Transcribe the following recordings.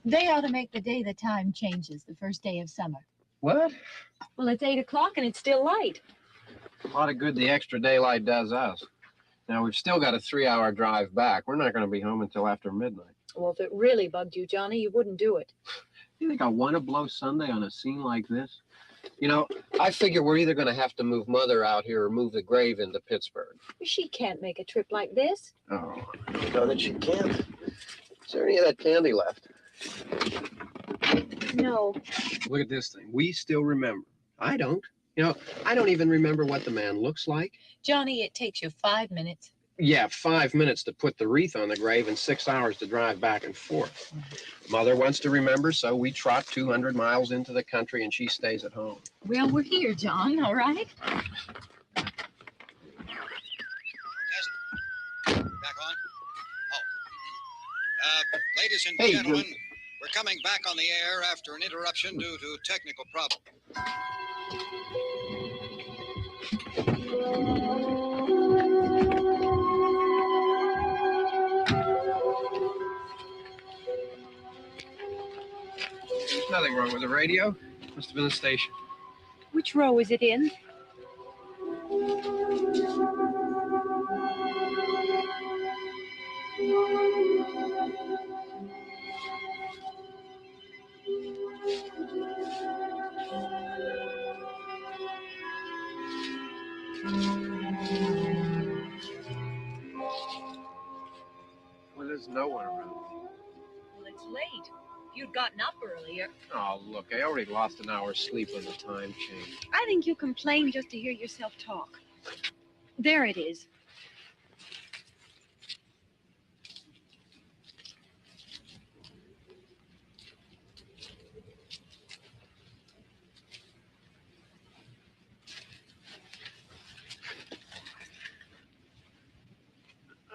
They ought to make the day the time changes, the first day of summer. What? Well, it's 8 o'clock and it's still light. A lot of good the extra daylight does us. Now, we've still got a 3-hour drive back. We're not going to be home until after midnight. Well, if it really bugged you, Johnny, you wouldn't do it. You think I want to blow Sunday on a scene like this? You know, I figure we're either going to have to move Mother out here or move the grave into Pittsburgh. She can't make a trip like this. Oh, you know that she can't. Is there any of that candy left? No. Look at this thing. We still remember. I don't. You know, I don't even remember what the man looks like. Johnny, it takes you 5 minutes. Yeah, 5 minutes to put the wreath on the grave and 6 hours to drive back and forth. Mother wants to remember, so we trot 200 miles into the country and she stays at home. Well, we're here, John, all right? Back on? Oh. Ladies and gentlemen, we're coming back on the air after an interruption due to technical problem. There's nothing wrong with the radio. Must have been the station. Which row is it in? Well, there's no one around. Well, it's late. If you'd gotten up earlier. Oh, look, I already lost an hour's sleep when the time changed. I think you complain just to hear yourself talk. There it is.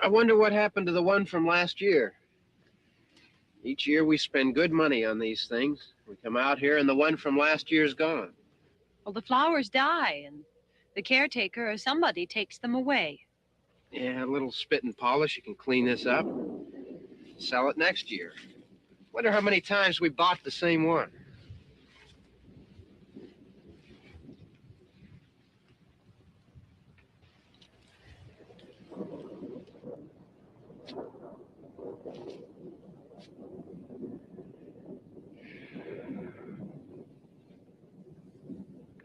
I wonder what happened to the one from last year. Each year we spend good money on these things. We come out here and the one from last year's gone. Well, the flowers die, and the caretaker or somebody takes them away. Yeah, a little spit and polish. You can clean this up. Sell it next year. Wonder how many times we bought the same one.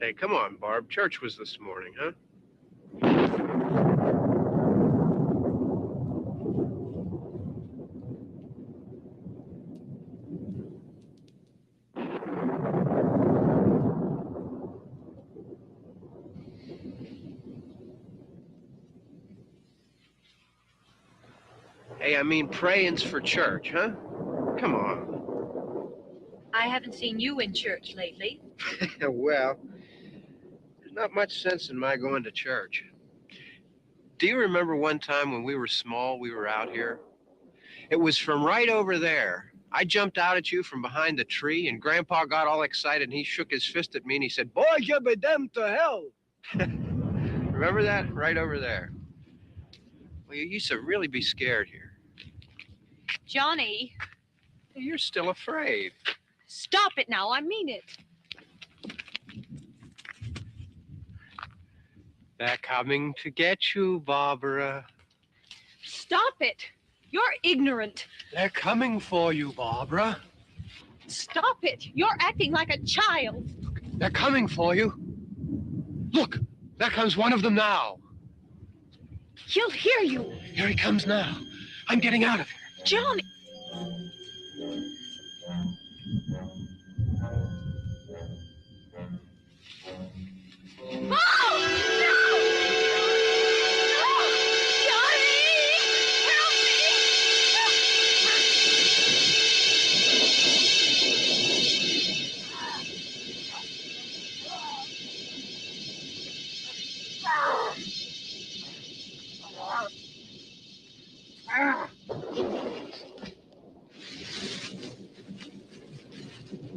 Hey, come on, Barb. Church was this morning, huh? Hey, I mean praying's for church, huh? Come on. I haven't seen you in church lately. Well, there's not much sense in my going to church. Do you remember one time when we were small, we were out here? It was from right over there. I jumped out at you from behind the tree, and Grandpa got all excited, and he shook his fist at me, and he said, "Boy, you be damned to hell." Remember that? Right over there. Well, you used to really be scared here. Johnny, You're still afraid. stop it now. I mean it. They're coming to get you, Barbara. Stop it. You're ignorant. They're coming for you, Barbara. Stop it. You're acting like a child. They're coming for you. Look, there comes one of them now. He'll hear you. Here he comes now. I'm getting out of here. Johnny. Oh! No! No! Johnny! Help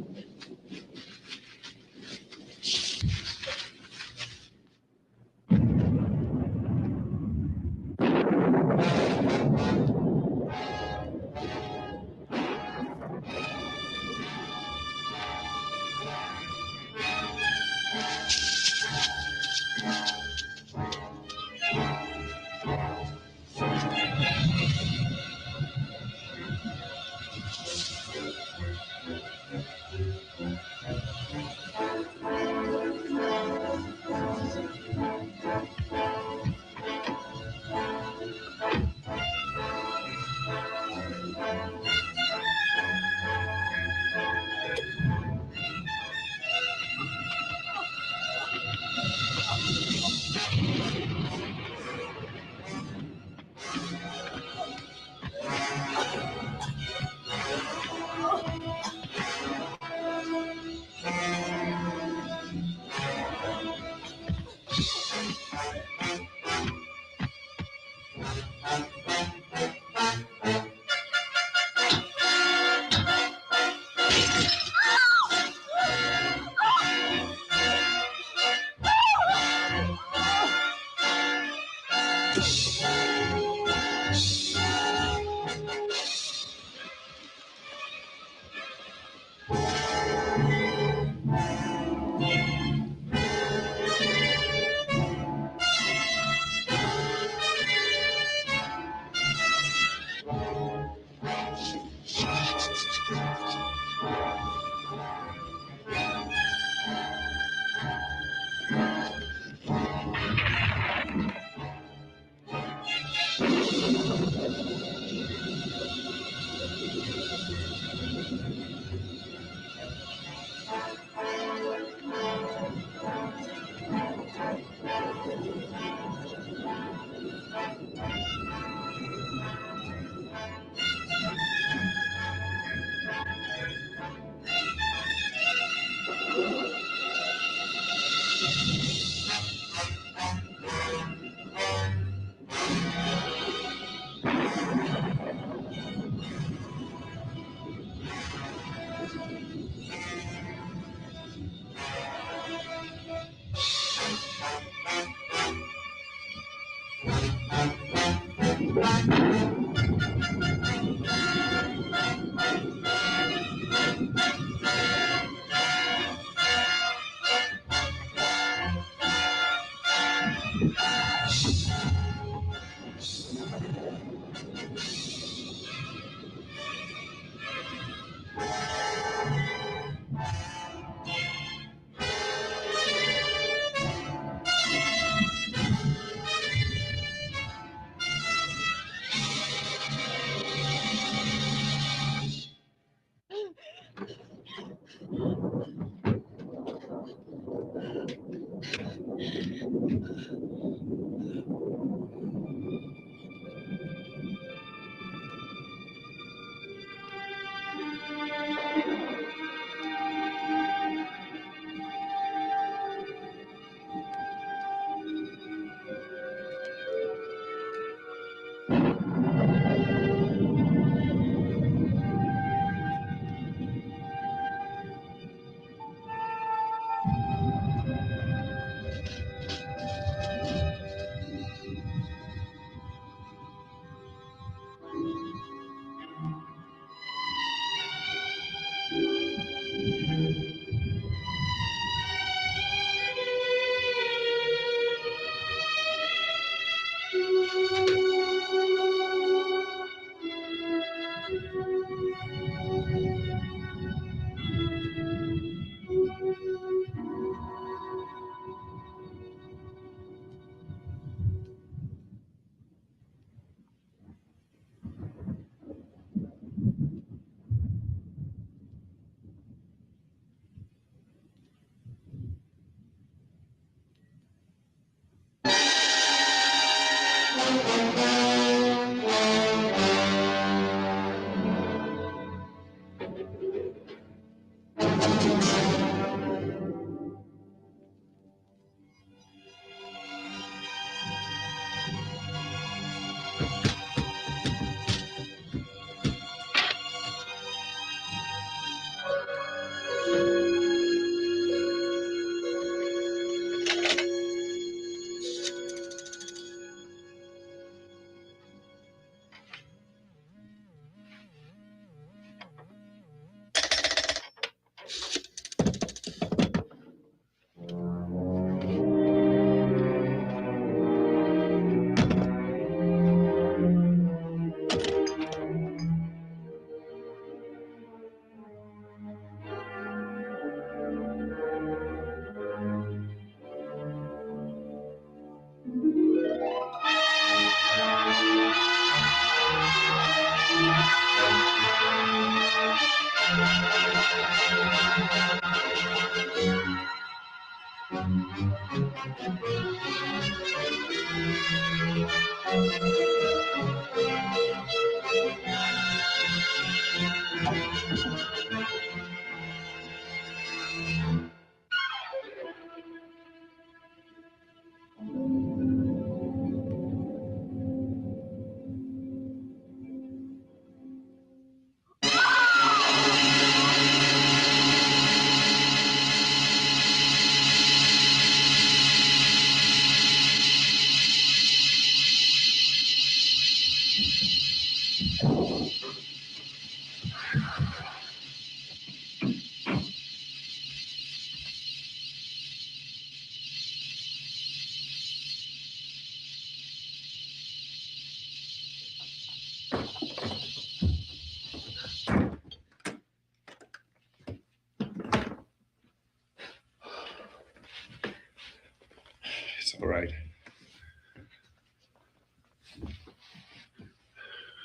It's all right.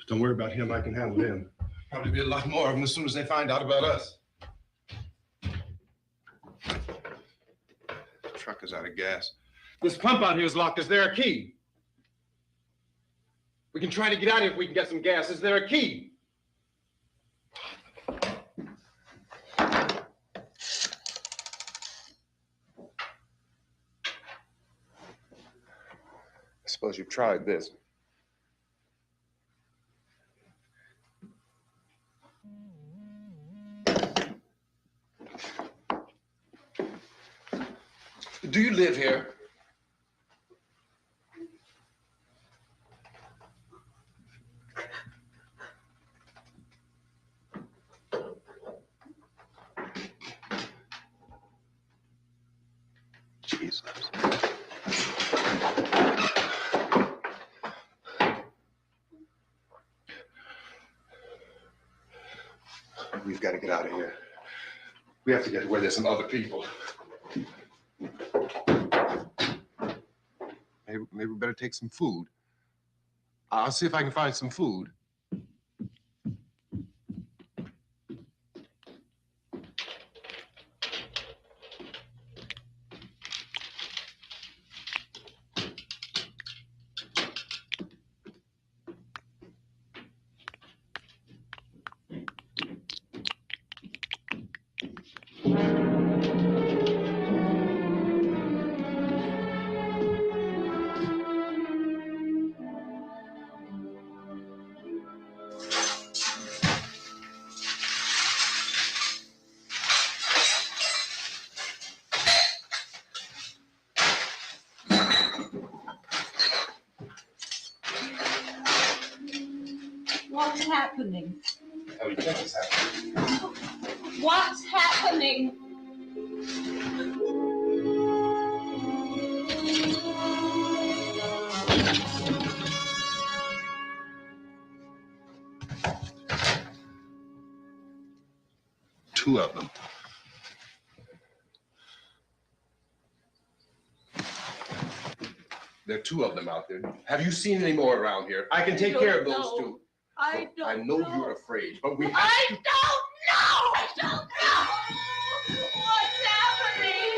Don't worry about him. I can handle him. Probably be a lot more of them as soon as they find out about us. The truck is out of gas. This pump out here is locked. Is there a key? We can try to get out of here if we can get some gas. Is there a key? I suppose you've tried this. Do you live here? Jesus. We've got to get out of here. We have to get to where there's some other people. Maybe we better take some food. I'll see if I can find some food. happening? How do you think it's happening? What's happening? Two of them. There are two of them out there. Have you seen any more around here? I can take care of those two. I don't I know you're afraid, but we have to. I don't know! I don't know! What's happening?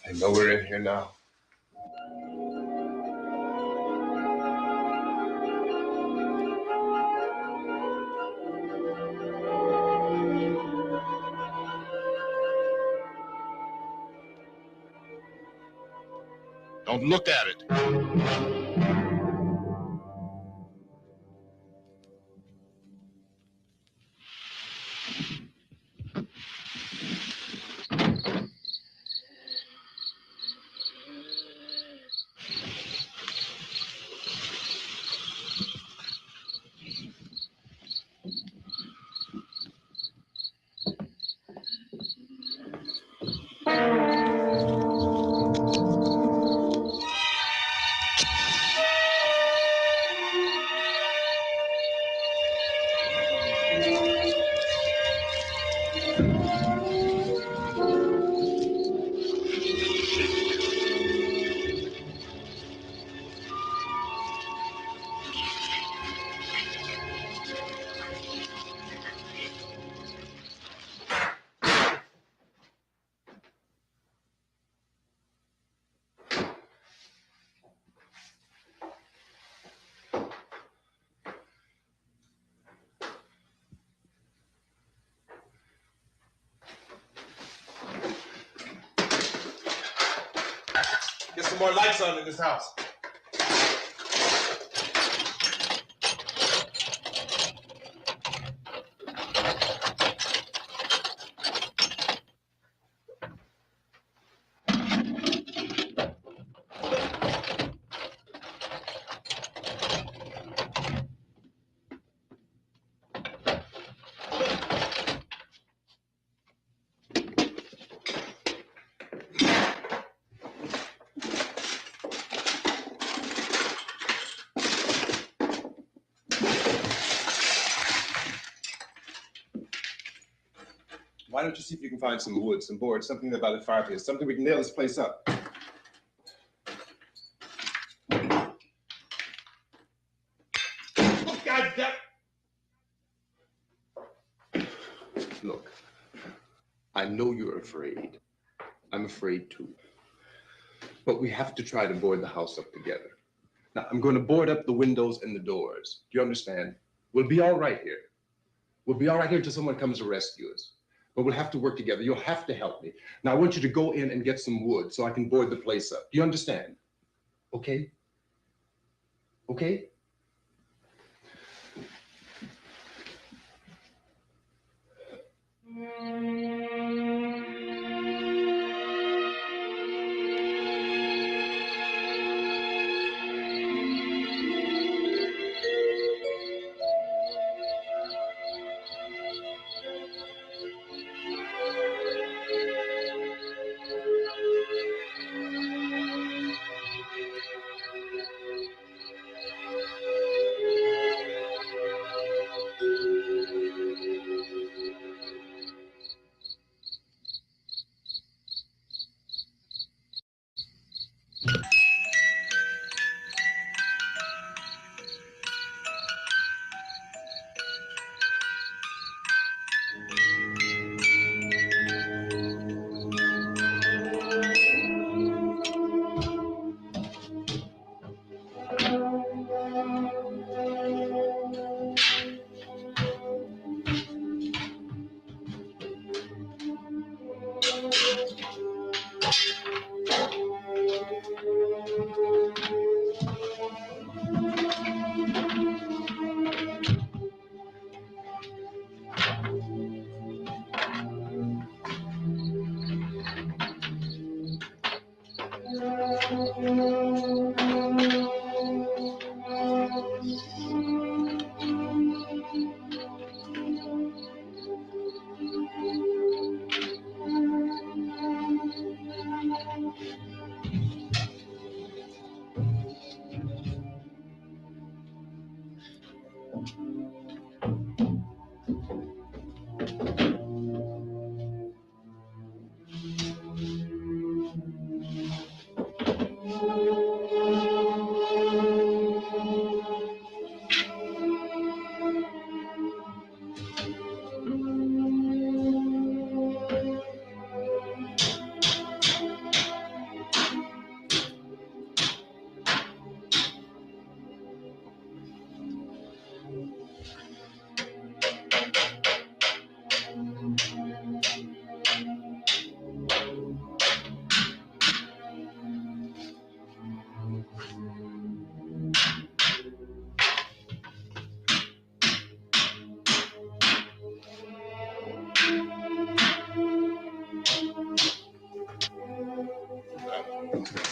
I know we're in here now. Don't look at it. Get some more lights on in this house. Why don't you see if you can find some wood, some boards, something there by the fireplace, something we can nail this place up. Oh, God damn. Look, I know you're afraid. I'm afraid too. But we have to try to board the house up together. Now, I'm going to board up the windows and the doors. Do you understand? We'll be all right here. We'll be all right here until someone comes to rescue us. But we'll have to work together. You'll have to help me. Now, I want you to go in and get some wood so I can board the place up. Do you understand? Okay? Okay?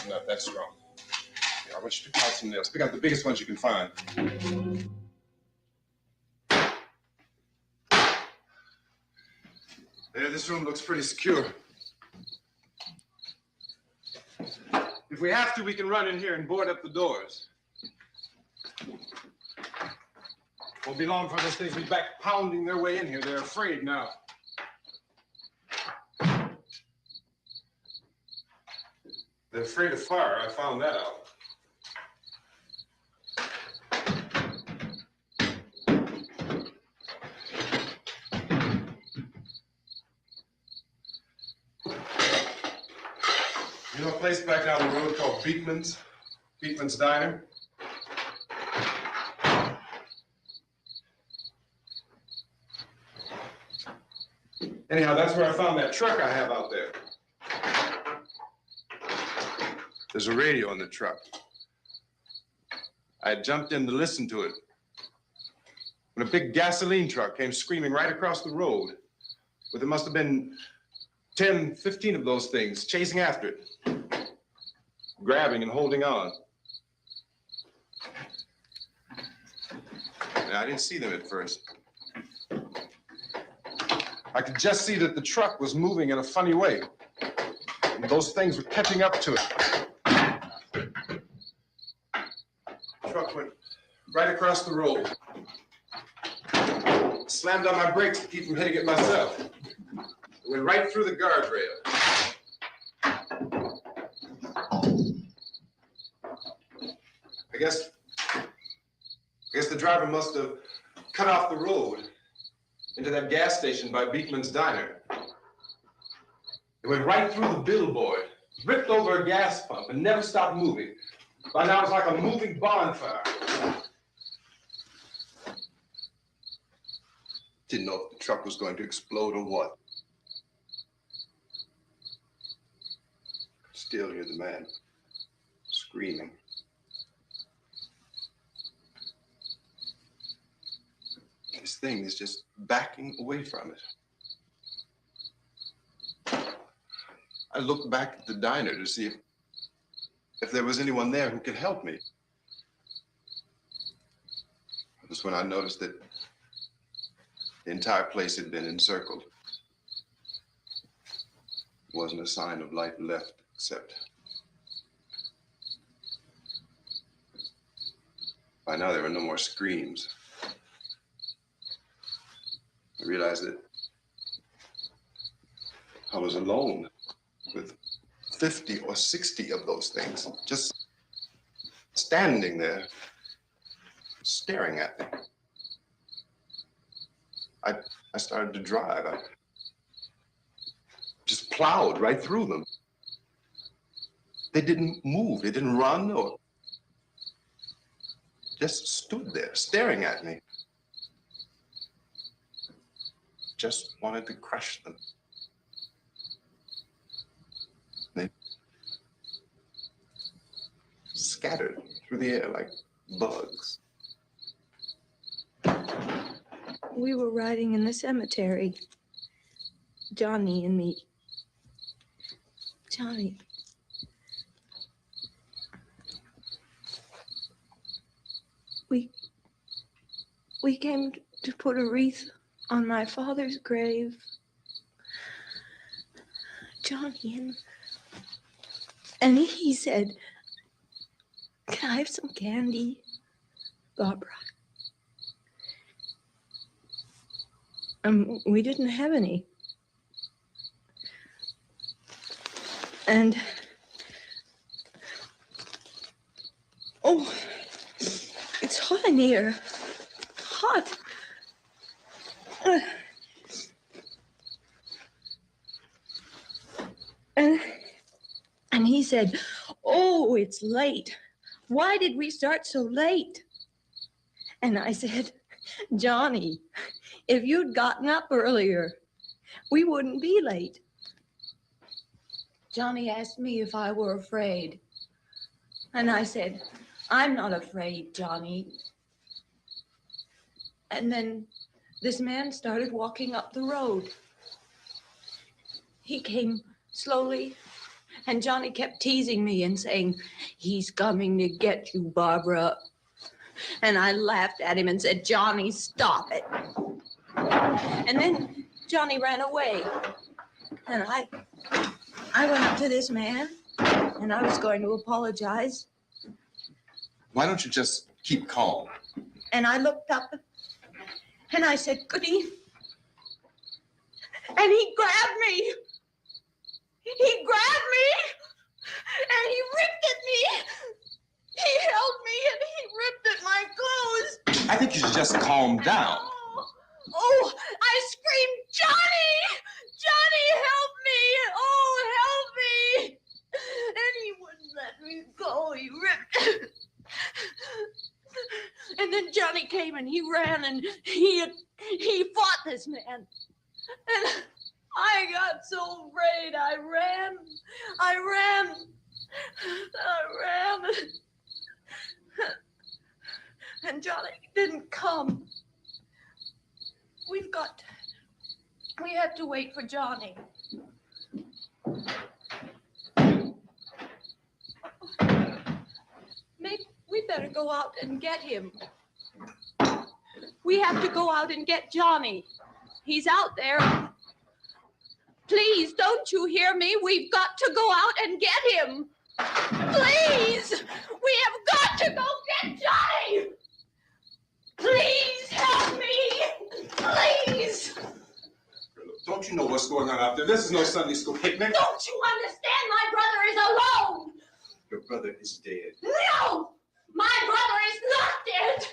Not that strong. Yeah, I want you to pick out some nails. Pick out the biggest ones you can find. Yeah, this room looks pretty secure. If we have to, we can run in here and board up the doors. Won't be long for those things to be back pounding their way in here. They're afraid now. They're afraid of fire. I found that out. You know a place back down the road called Beekman's? Beekman's Diner? Anyhow, that's where I found that truck I have out there. There's a radio in the truck. I jumped in to listen to it when a big gasoline truck came screaming right across the road. But there must have been 10, 15 of those things chasing after it, grabbing and holding on. Now, I didn't see them at first. I could just see that the truck was moving in a funny way. And those things were catching up to it. The truck went right across the road. Slammed on my brakes to keep from hitting it myself. It went right through the guardrail. I guess the driver must have cut off the road into that gas station by Beekman's Diner. It went right through the billboard, ripped over a gas pump, and never stopped moving. By now, it's like a moving bonfire. Didn't know if the truck was going to explode or what. Still hear the man screaming. This thing is just backing away from it. I looked back at the diner to see if there was anyone there who could help me. It was when I noticed that the entire place had been encircled. There wasn't a sign of life left except by now there were no more screams. I realized that I was alone with 50 or 60 of those things, just standing there, staring at me. I started to drive. I just plowed right through them. They didn't move. They didn't run or just stood there staring at me. Just wanted to crush them. They scattered through the air like bugs. We were riding in the cemetery, Johnny and me. Johnny. We came to put a wreath on my father's grave. Johnny, and he said, "Can I have some candy, Barbara?" We didn't have any. And, oh, it's hot in here. Hot. And he said, "Oh, it's late. Why did we start so late?" And I said, "Johnny, if you'd gotten up earlier, we wouldn't be late." Johnny asked me if I were afraid. And I said, "I'm not afraid, Johnny." And then this man started walking up the road. He came slowly, and Johnny kept teasing me and saying, "He's coming to get you, Barbara." And I laughed at him and said, "Johnny, stop it." And then Johnny ran away. And I went up to this man, and I was going to apologize. Why don't you just keep calm? And I looked up, and I said, "Goody." And he grabbed me. He grabbed me, and he ripped at me. He held me, and he ripped at my clothes. I think you should just calm down. Oh, I screamed, "Johnny! Johnny, help me! Oh, help me!" And he wouldn't let me go. He ripped. And then Johnny came and he ran and he fought this man. And I got so afraid. I ran. And Johnny didn't come. We have to wait for Johnny. Maybe we better go out and get him. We have to go out and get Johnny. He's out there. Please, don't you hear me? We've got to go out and get him. Please, we have got to go get Johnny. Please help me. Please. Don't you know what's going on out there? This is no Sunday school picnic. Don't you understand? My brother is alone. Your brother is dead. No, my brother is not dead.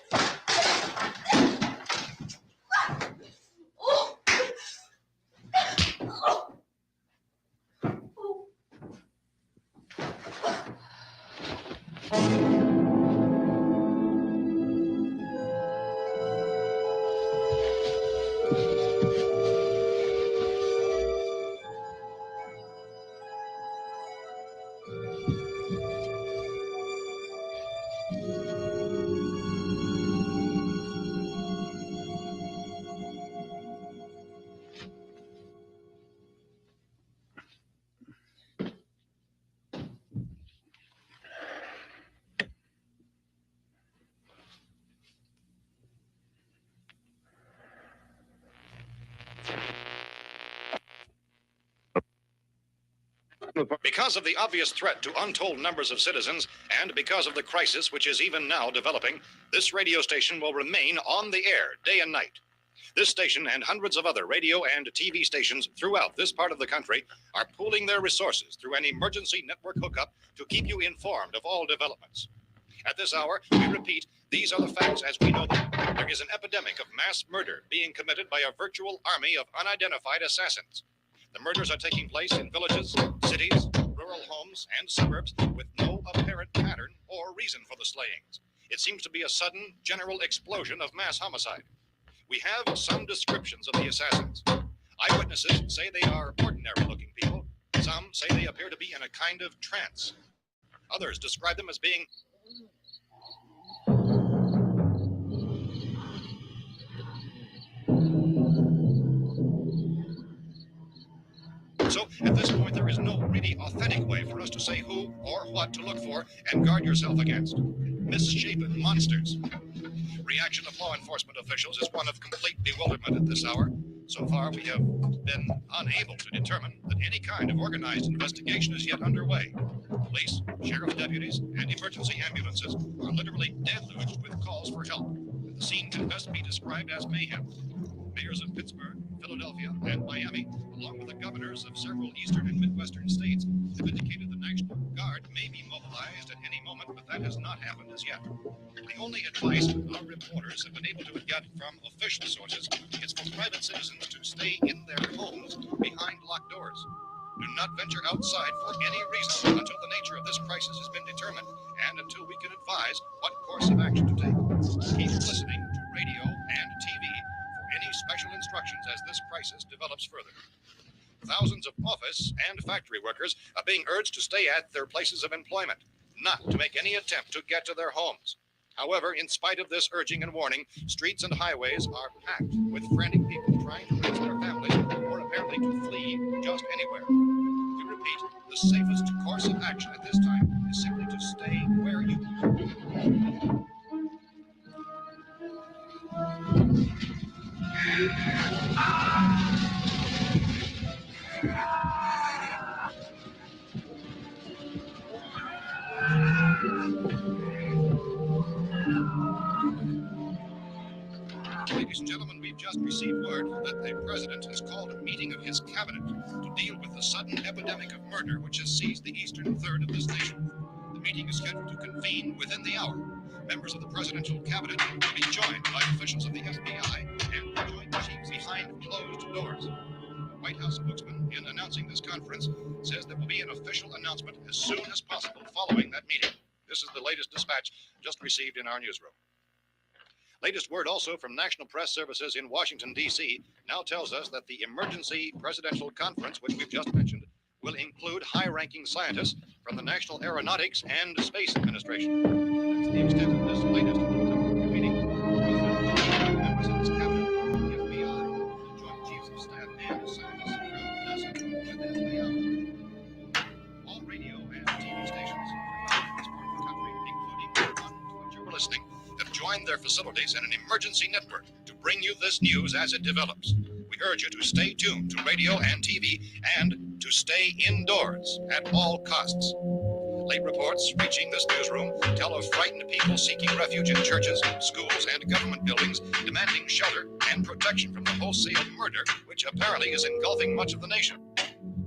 Oh. Oh. Because of the obvious threat to untold numbers of citizens, and because of the crisis which is even now developing, this radio station will remain on the air day and night. This station and hundreds of other radio and TV stations throughout this part of the country are pooling their resources through an emergency network hookup to keep you informed of all developments. At this hour, we repeat, these are the facts as we know them. There is an epidemic of mass murder being committed by a virtual army of unidentified assassins. The murders are taking place in villages, cities, rural homes, and suburbs with no apparent pattern or reason for the slayings. It seems to be a sudden, general explosion of mass homicide. We have some descriptions of the assassins. Eyewitnesses say they are ordinary-looking people. Some say they appear to be in a kind of trance. Others describe them as being So, at this point, there is no really authentic way for us to say who or what to look for and guard yourself against. Misshapen monsters. Reaction of law enforcement officials is one of complete bewilderment at this hour. So far, we have been unable to determine that any kind of organized investigation is yet underway. Police, sheriff's deputies, and emergency ambulances are literally deluged with calls for help. And the scene can best be described as mayhem. Mayors of Pittsburgh, Philadelphia, and Miami, along with the governors of several eastern and midwestern states, have indicated the National Guard may be mobilized at any moment, but that has not happened as yet. The only advice our reporters have been able to get from official sources is for private citizens to stay in their homes behind locked doors. Do not venture outside for any reason until the nature of this crisis has been determined and until we can advise what course of action to take. Keep listening to radio and TV for any special instructions as this crisis develops further. Thousands of office and factory workers are being urged to stay at their places of employment, not to make any attempt to get to their homes. However, in spite of this urging and warning, streets and highways are packed with frantic people trying to reach their families or apparently to flee just anywhere. We repeat, the safest course of action at this time is simply to stay where you are. Ladies and gentlemen, we've just received word that the president has called a meeting of his cabinet to deal with the sudden epidemic of murder which has seized the eastern third of this nation. The meeting is scheduled to convene within the hour. Members of the presidential cabinet will be joined by officials of the FBI and the Joint Chiefs behind closed doors. The White House spokesman, in announcing this conference, says there will be an official announcement as soon as possible following that meeting. This is the latest dispatch just received in our newsroom. Latest word also from National Press Services in Washington, D.C. now tells us that the emergency presidential conference, which we've just mentioned, will include high-ranking scientists from the National Aeronautics and Space Administration. That's the extent of this latest meeting. Members of this cabinet, the FBI, the Joint Chiefs of Staff, and scientists from NASA within the hour. All radio and TV stations throughout this part of the country, including the one to which you were listening, have joined their facilities in an emergency network to bring you this news as it develops. We urge you to stay tuned to radio and TV and to stay indoors at all costs. Late reports reaching this newsroom tell of frightened people seeking refuge in churches, schools, and government buildings, demanding shelter and protection from the wholesale murder which apparently is engulfing much of the nation.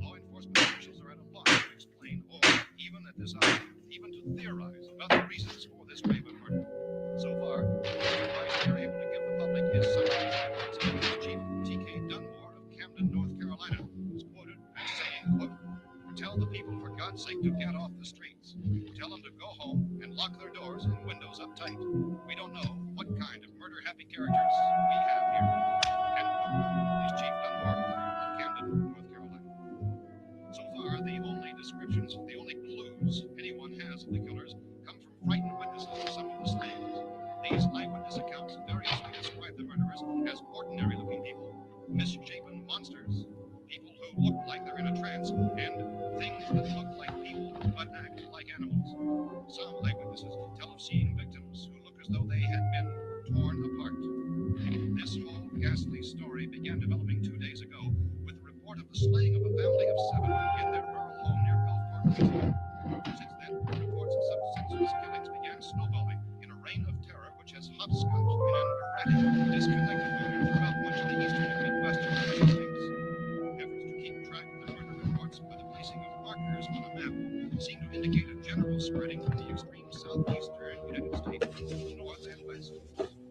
Law enforcement officials are at a loss to explain or, even at this hour, even to theorize about the reasons for this wave of murder. So far, the advice they're able to give the public is some Chief T.K. Dunmore of Camden, North Carolina, is quoted as saying, quote, "Tell the people, for God's sake, to get off the streets. Tell them to go home and lock their doors and windows up tight. We don't know what kind of murder-happy characters we have here." End quote. Is Chief Dunmore of Camden, North Carolina. So far, the only descriptions, the only clues anyone has of the killers come from frightened witnesses of some of the slayings. These eyewitness accounts variously describe the murderers as ordinary-looking people, misshapen monsters, people who look like they're in a trance, and things that look like people but act like animals. Some eyewitnesses tell of seeing victims who look as though they had been torn apart. This whole ghastly story began developing 2 days ago with the report of the slaying of a family of 7 in their rural home near Gulfport. Since then, reports of such senseless killings began snowballing in a reign of terror which has hopscotched in an erratic, disconnected manner throughout much of the eastern and midwestern United States. Efforts to keep track of the murder reports by the placing of markers on a map seem to indicate a general spreading from the extreme southeastern United States to the north and west.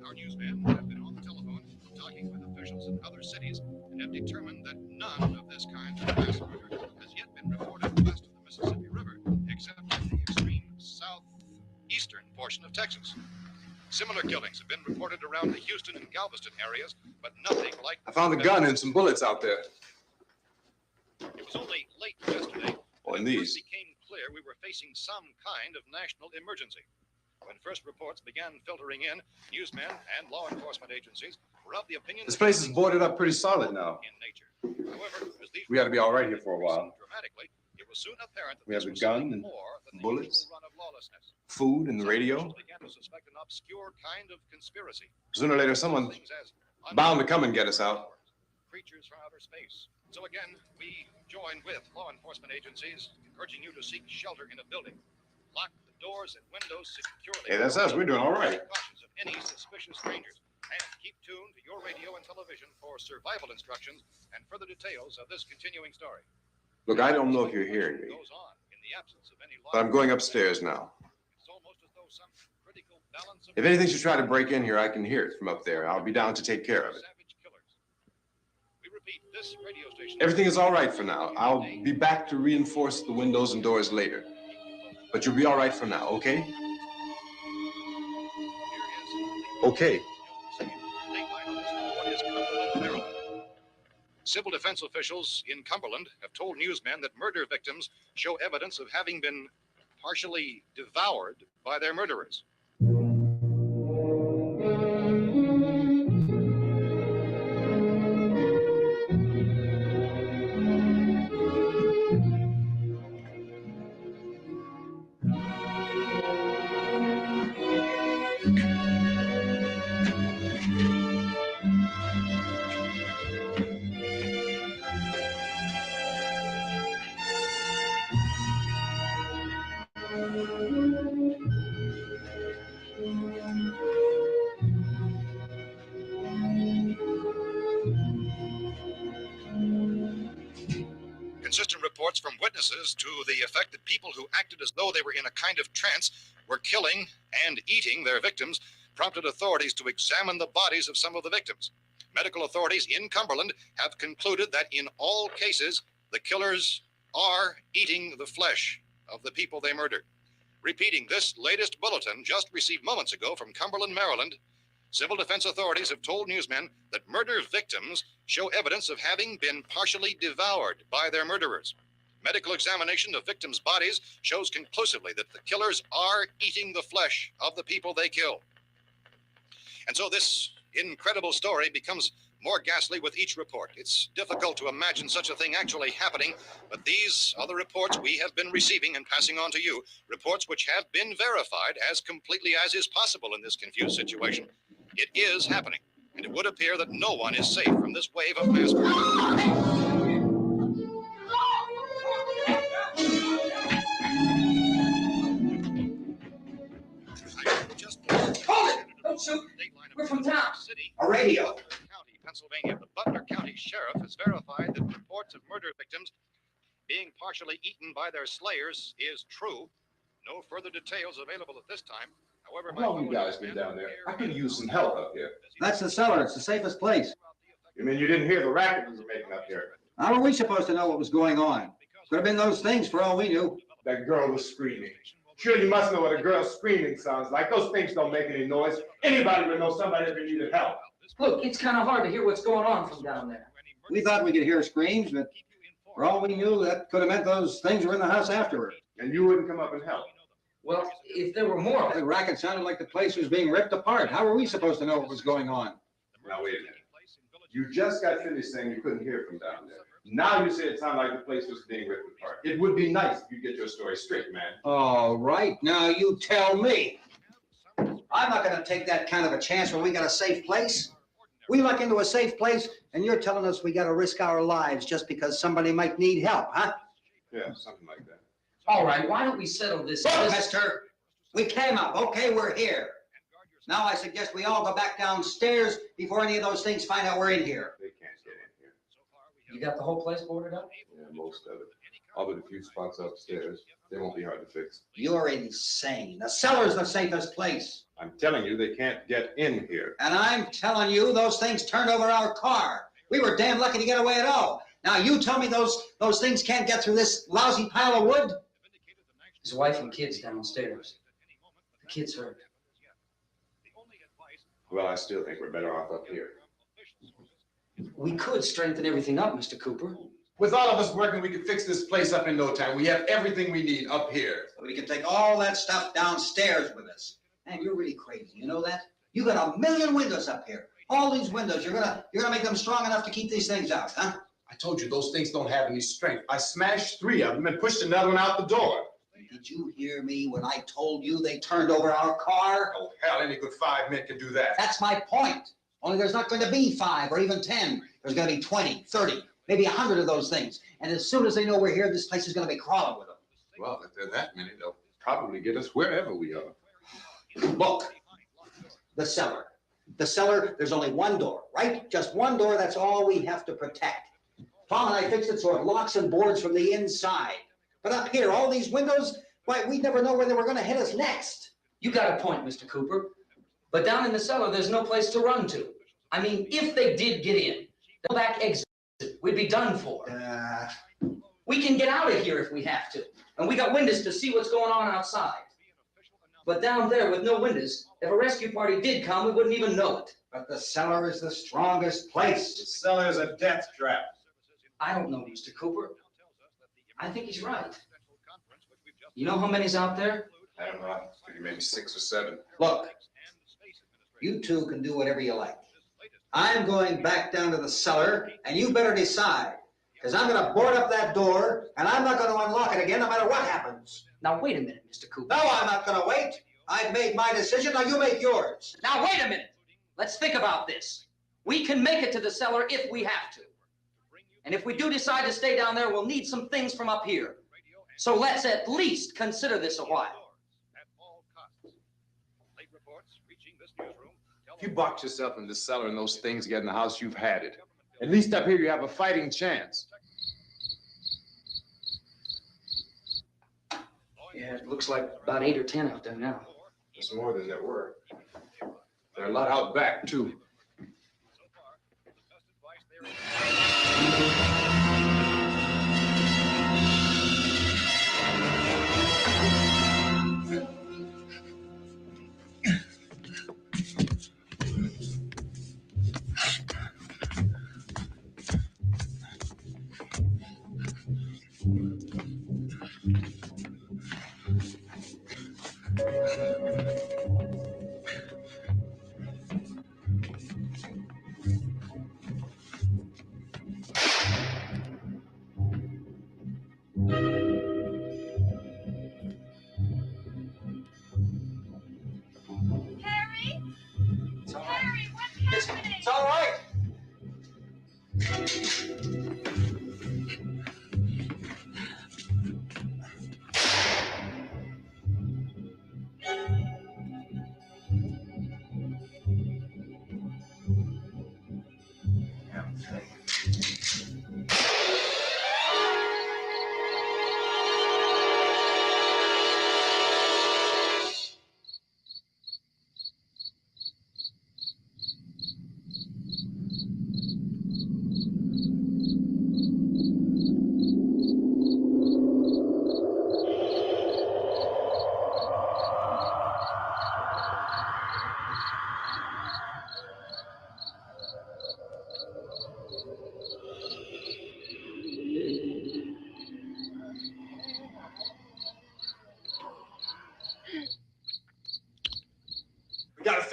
Our newsmen have been on the telephone talking with officials in other cities and have determined that none of this kind of mass murder has yet been reported west of the Mississippi River, except in the extreme southeastern portion of Texas. Similar killings have been reported around the Houston and Galveston areas, but nothing like... I found a gun and some bullets out there. It was only late yesterday Oh, and that it these. first became clear we were facing some kind of national emergency. When first reports began filtering in, newsmen and law enforcement agencies were of the opinion This place is boarded up pretty solid now. in nature. However, as these We ought to be all right here for a while. dramatically, it was soon apparent that We have this a was gun something and more than the bullets, usual run of lawlessness. food, and the Some radio. officials began to suspect an obscure kind of conspiracy. Sooner or later, someone's Things as bound to come and get us out. creatures from outer space. So again, we join with law enforcement agencies, urging you to seek shelter in a building. Lock the doors and windows securely. Hey, that's us. We're doing all right. Precautions of any suspicious strangers. And keep tuned to your radio and television for survival instructions and further details of this continuing story. Look, I don't know if you're hearing me, Goes on in the absence of any but I'm going upstairs now. It's almost as though some critical balance of If anything should try to break in here, I can hear it from up there. I'll be down to take care of it. savage killers. We repeat, this radio station. Everything is all right for now. I'll be back to reinforce the windows and doors later. But you'll be all right for now, okay? Okay. Civil defense officials in Cumberland have told newsmen that murder victims show evidence of having been partially devoured by their murderers. Consistent reports from witnesses to the effect that people who acted as though they were in a kind of trance were killing and eating their victims prompted authorities to examine the bodies of some of the victims. Medical authorities in Cumberland have concluded that in all cases, the killers are eating the flesh of the people they murdered. Repeating this latest bulletin just received moments ago from Cumberland, Maryland, civil defense authorities have told newsmen that murder victims show evidence of having been partially devoured by their murderers. Medical examination of victims' bodies shows conclusively that the killers are eating the flesh of the people they kill. And so this incredible story becomes more ghastly with each report. It's difficult to imagine such a thing actually happening, but these are the reports we have been receiving and passing on to you, reports which have been verified as completely as is possible in this confused situation. It is happening, and it would appear that no one is safe from this wave of mass murder. don't shoot. We're from town. A radio. County, Pennsylvania. The Butler County Sheriff has verified that reports of murder victims being partially eaten by their slayers is true. No further details available at this time. However, How long you guys been down there? I could use some help up here. That's the cellar. It's the safest place. You mean you didn't hear the racket we were making up here? How are we supposed to know what was going on? Could have been those things for all we knew. That girl was screaming. Sure, you must know what a girl screaming sounds like. Those things don't make any noise. Anybody would know somebody ever needed help. Look, it's kind of hard to hear what's going on from down there. We thought we could hear screams, but for all we knew, that could have meant those things were in the house afterward. And you wouldn't come up and help. Well, if there were more of The it. racket sounded like the place was being ripped apart. How were we supposed to know what was going on? Now, wait a minute. You just got finished saying you couldn't hear from down there. Now you say it sounded like the place was being ripped apart. It would be nice if you get your story straight, man. All right, now you tell me. I'm not gonna take that kind of a chance when we got a safe place. We luck into a safe place, and you're telling us we gotta risk our lives just because somebody might need help, huh? Yeah, something like that. All right, why don't we settle this? Look, mister, we came up, okay, we're here. Now I suggest we all go back downstairs before any of those things find out we're in here. They can't get in here. You got the whole place boarded up? Yeah, most of it. Other than a few spots upstairs. They won't be hard to fix. You're insane. The cellar's the safest place. I'm telling you, they can't get in here. And I'm telling you, those things turned over our car. We were damn lucky to get away at all. Now you tell me those things can't get through this lousy pile of wood? His wife and kids downstairs. The kid's hurt. Well, I still think we're better off up here. We could strengthen everything up, Mr. Cooper. With all of us working, we could fix this place up in no time. We have everything we need up here. We can take all that stuff downstairs with us. Man, you're really crazy. You know that? You got a million windows up here. All these windows, you're gonna make them strong enough to keep these things out, huh? I told you those things don't have any strength. I smashed 3 of them and pushed another one out the door. Did you hear me when I told you they turned over our car? Oh, hell, any good 5 men can do that. That's my point. Only there's not going to be 5 or even 10. There's going to be 20, 30, maybe 100 of those things. And as soon as they know we're here, this place is going to be crawling with them. Well, if there are that many, they'll probably get us wherever we are. Look, the cellar. The cellar, there's only one door, right? Just one door, that's all we have to protect. Tom and I fixed it so it locks and boards from the inside. But up here, all these windows, why, we'd never know where they were going to hit us next. You got a point, Mr. Cooper. But down in the cellar, there's no place to run to. I mean, if they did get in, the back exit, we'd be done for. We can get out of here if we have to. And we got windows to see what's going on outside. But down there with no windows, if a rescue party did come, we wouldn't even know it. But the cellar is the strongest place. The cellar is a death trap. I don't know, Mr. Cooper. I think he's right. You know how many's out there? I don't know. Maybe 6 or 7. Look, you two can do whatever you like. I'm going back down to the cellar, and you better decide. Because I'm going to board up that door, and I'm not going to unlock it again no matter what happens. Now, wait a minute, Mr. Cooper. No, I'm not going to wait. I've made my decision. Now you make yours. Now, wait a minute. Let's think about this. We can make it to the cellar if we have to. And if we do decide to stay down there, we'll need some things from up here. So let's at least consider this a while. If you box yourself in the cellar and those things get in the house, you've had it. At least up here, you have a fighting chance. Yeah, it looks like about 8 or 10 out there now. There's more than there were. There are a lot out back, too.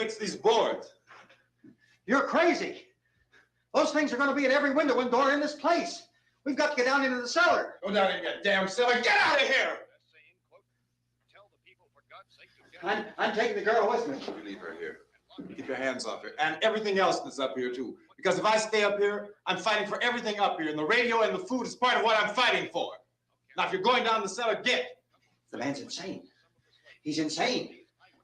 fix these boards. You're crazy. Those things are going to be at every window and door in this place. We've got to get down into the cellar. Go down in your damn cellar. Get out of here! I'm taking the girl with me. You leave her here. Keep your hands off her. And everything else that's up here, too. Because if I stay up here, I'm fighting for everything up here. And the radio and the food is part of what I'm fighting for. Now, if you're going down the cellar, get. The man's insane. He's insane.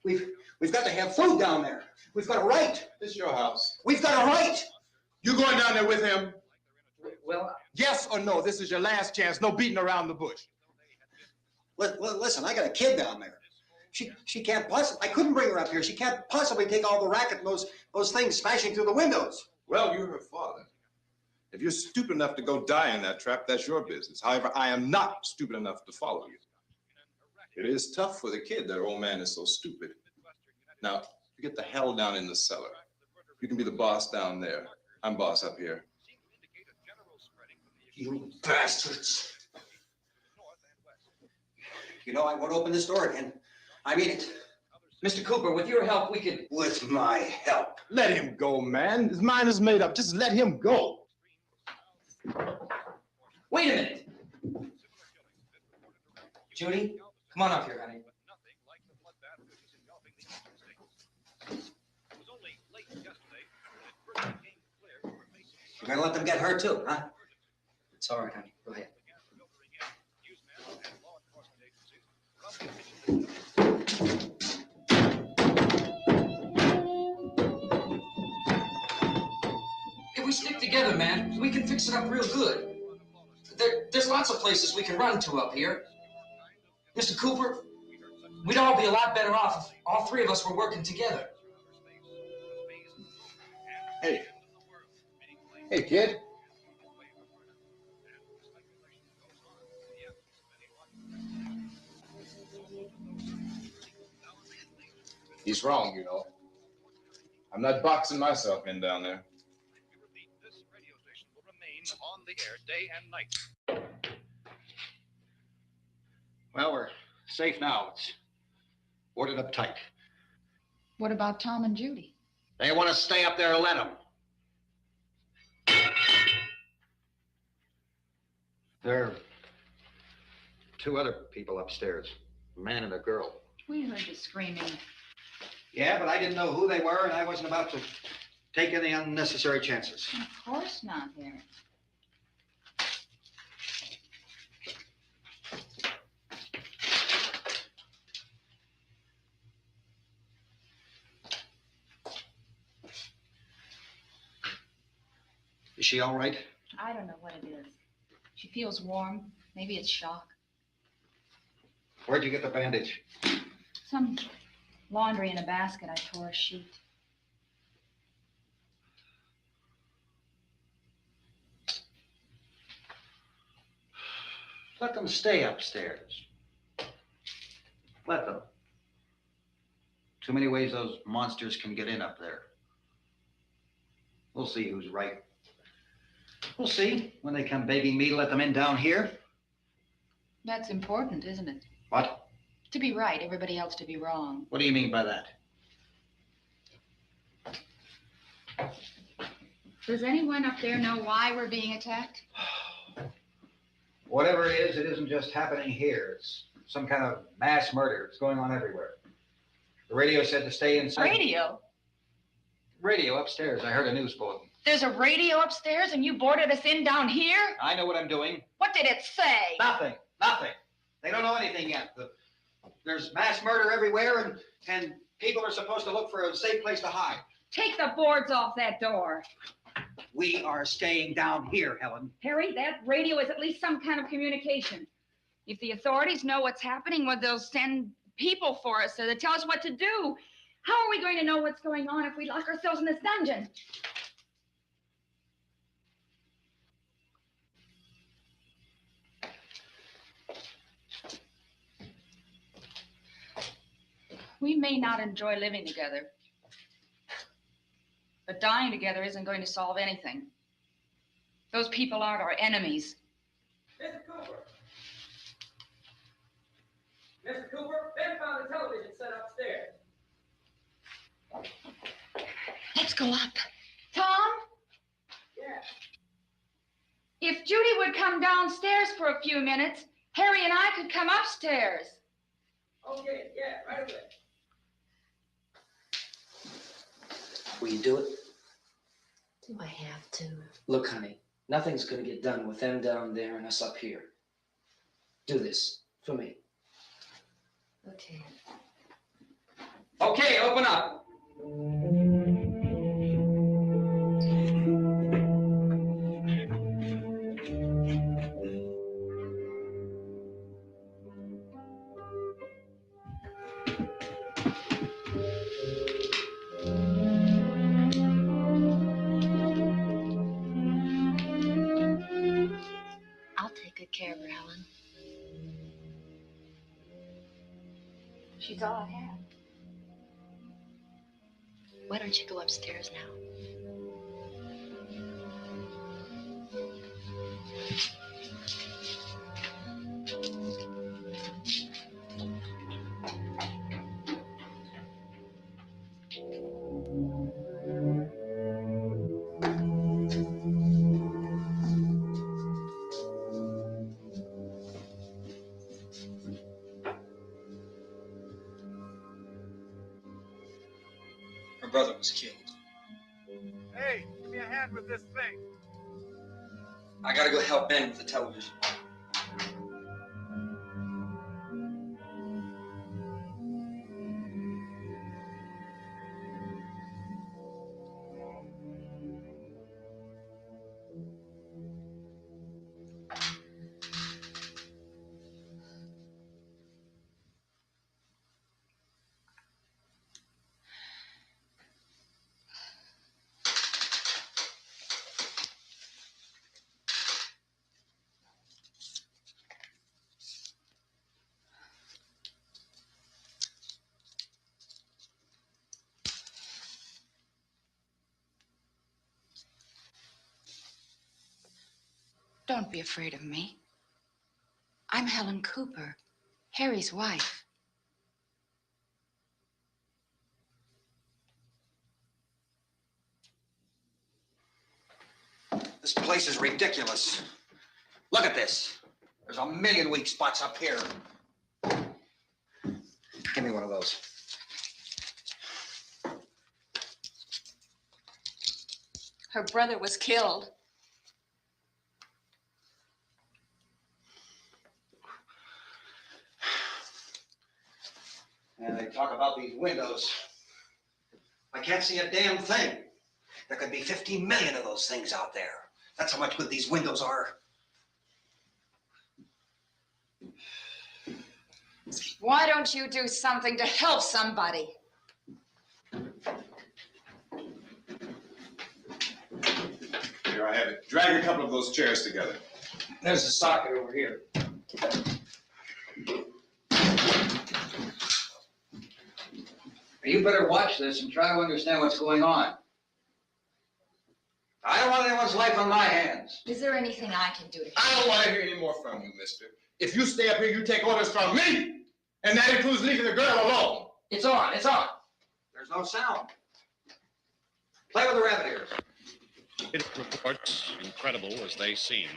We've got to have food down there. We've got a right. This is your house. We've got a right. You going down there with him? Well, Yes or no? This is your last chance. No beating around the bush. Listen, I got a kid down there. She can't possibly. I couldn't bring her up here. She can't possibly take all the racket and those things smashing through the windows. Well, you're her father. If you're stupid enough to go die in that trap, that's your business. However, I am not stupid enough to follow you. It is tough for the kid. That old man is so stupid. Now, you get the hell down in the cellar. You can be the boss down there. I'm boss up here. You bastards. You know, I won't open this door again. I mean it. Mr. Cooper, with your help, we could... With my help. Let him go, man. His mind is made up. Just let him go. Wait a minute. Judy, come on up here, honey. You're gonna let them get hurt too, huh? It's all right, honey. Go ahead. If we stick together, man, we can fix it up real good. There's lots of places we can run to up here. Mr. Cooper, we'd all be a lot better off if all three of us were working together. Hey. Hey, kid. He's wrong, you know. I'm not boxing myself in down there. This radio station will remain on the air day and night. Well, we're safe now. It's boarded up tight. What about Tom and Judy? They want to stay up there, let them. There are two other people upstairs, a man and a girl. We heard you screaming. Yeah, but I didn't know who they were, and I wasn't about to take any unnecessary chances. Of course not, Harry. Is she all right? I don't know what it is. She feels warm. Maybe it's shock. Where'd you get the bandage? Some laundry in a basket. I tore a sheet. Let them stay upstairs. Let them. Too many ways those monsters can get in up there. We'll see who's right. We'll see when they come begging me to let them in down here. That's important, isn't it? What? To be right, everybody else to be wrong. What do you mean by that? Does anyone up there know why we're being attacked? Whatever it isn't just happening here. It's some kind of mass murder. It's going on everywhere. The radio said to stay inside. Radio? Radio upstairs. I heard a news bulletin. There's a radio upstairs and you boarded us in down here? I know what I'm doing. What did it say? Nothing. Nothing. They don't know anything yet. There's mass murder everywhere, and people are supposed to look for a safe place to hide. Take the boards off that door. We are staying down here, Helen. Harry, that radio is at least some kind of communication. If the authorities know what's happening, well, they'll send people for us to tell us what to do. How are we going to know what's going on if we lock ourselves in this dungeon? We may not enjoy living together, but dying together isn't going to solve anything. Those people aren't our enemies. Mr. Cooper! Mr. Cooper, Ben found a television set upstairs. Let's go up. Tom? Yeah. If Judy would come downstairs for a few minutes, Harry and I could come upstairs. Okay, yeah, right away. Will you do it? Do I have to? Look, honey, nothing's gonna get done with them down there and us up here. Do this for me. Okay. Okay, open up. I'll take good care of her, Helen. She's all I have. Why don't you go upstairs now? Her brother was killed. Hey, give me a hand with this thing. I gotta go help Ben with the television. Don't be afraid of me. I'm Helen Cooper, Harry's wife. This place is ridiculous. Look at this. There's a million weak spots up here. Give me one of those. Her brother was killed. And they talk about these windows. I can't see a damn thing. There could be 50 million of those things out there. That's how much good these windows are. Why don't you do something to help somebody? Here I have it. Drag a couple of those chairs together. There's a socket over here. You better watch this and try to understand what's going on. I don't want anyone's life on my hands. Is there anything I can do to I don't want to hear any more from you, mister. If you stay up here, you take orders from me. And that includes leaving the girl alone. It's on, it's on. There's no sound. Play with the rabbit ears. Reports, incredible as they seem,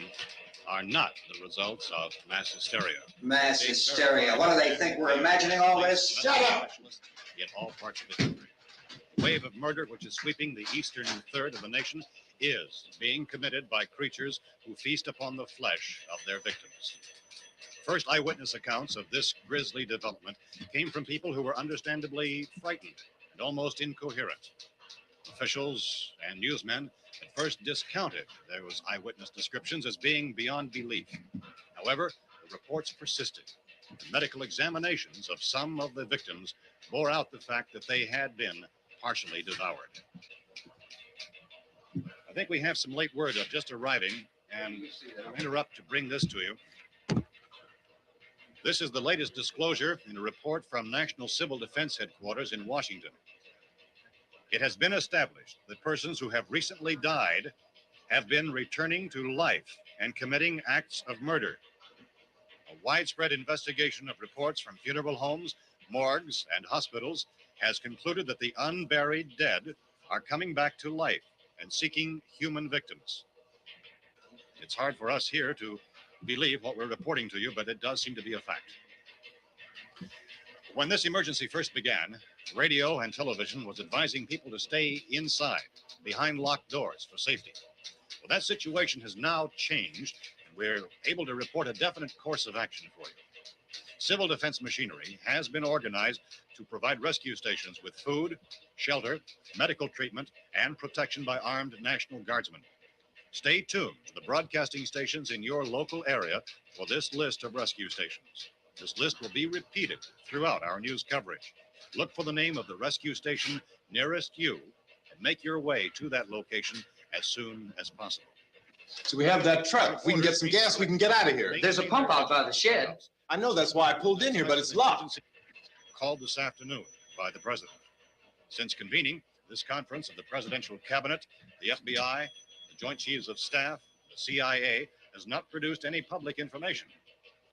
are not the results of mass hysteria. Mass hysteria. What do they think? We're imagining all this? Shut up! In all parts of the country. The wave of murder which is sweeping the eastern third of the nation is being committed by creatures who feast upon the flesh of their victims. First eyewitness accounts of this grisly development came from people who were understandably frightened and almost incoherent. Officials and newsmen at first discounted those eyewitness descriptions as being beyond belief. However, the reports persisted. The medical examinations of some of the victims bore out the fact that they had been partially devoured. I think we have some late word of just arriving, and I'll interrupt to bring this to you. This is the latest disclosure in a report from National Civil Defense Headquarters in Washington. It has been established that persons who have recently died have been returning to life and committing acts of murder. A widespread investigation of reports from funeral homes, morgues, and hospitals has concluded that the unburied dead are coming back to life and seeking human victims. It's hard for us here to believe what we're reporting to you, but it does seem to be a fact. When this emergency first began, radio and television was advising people to stay inside, behind locked doors for safety. Well, that situation has now changed, and we're able to report a definite course of action for you. Civil defense machinery has been organized to provide rescue stations with food, shelter, medical treatment, and protection by armed National Guardsmen. Stay tuned to the broadcasting stations in your local area for this list of rescue stations. This list will be repeated throughout our news coverage. Look for the name of the rescue station nearest you and make your way to that location as soon as possible. So we have that truck. If we can get some gas, we can get out of here. There's a pump out by the shed. I know, that's why I pulled in here, but it's locked. Called this afternoon by the president. Since convening this conference of the presidential cabinet, the FBI, the Joint Chiefs of Staff, the CIA has not produced any public information.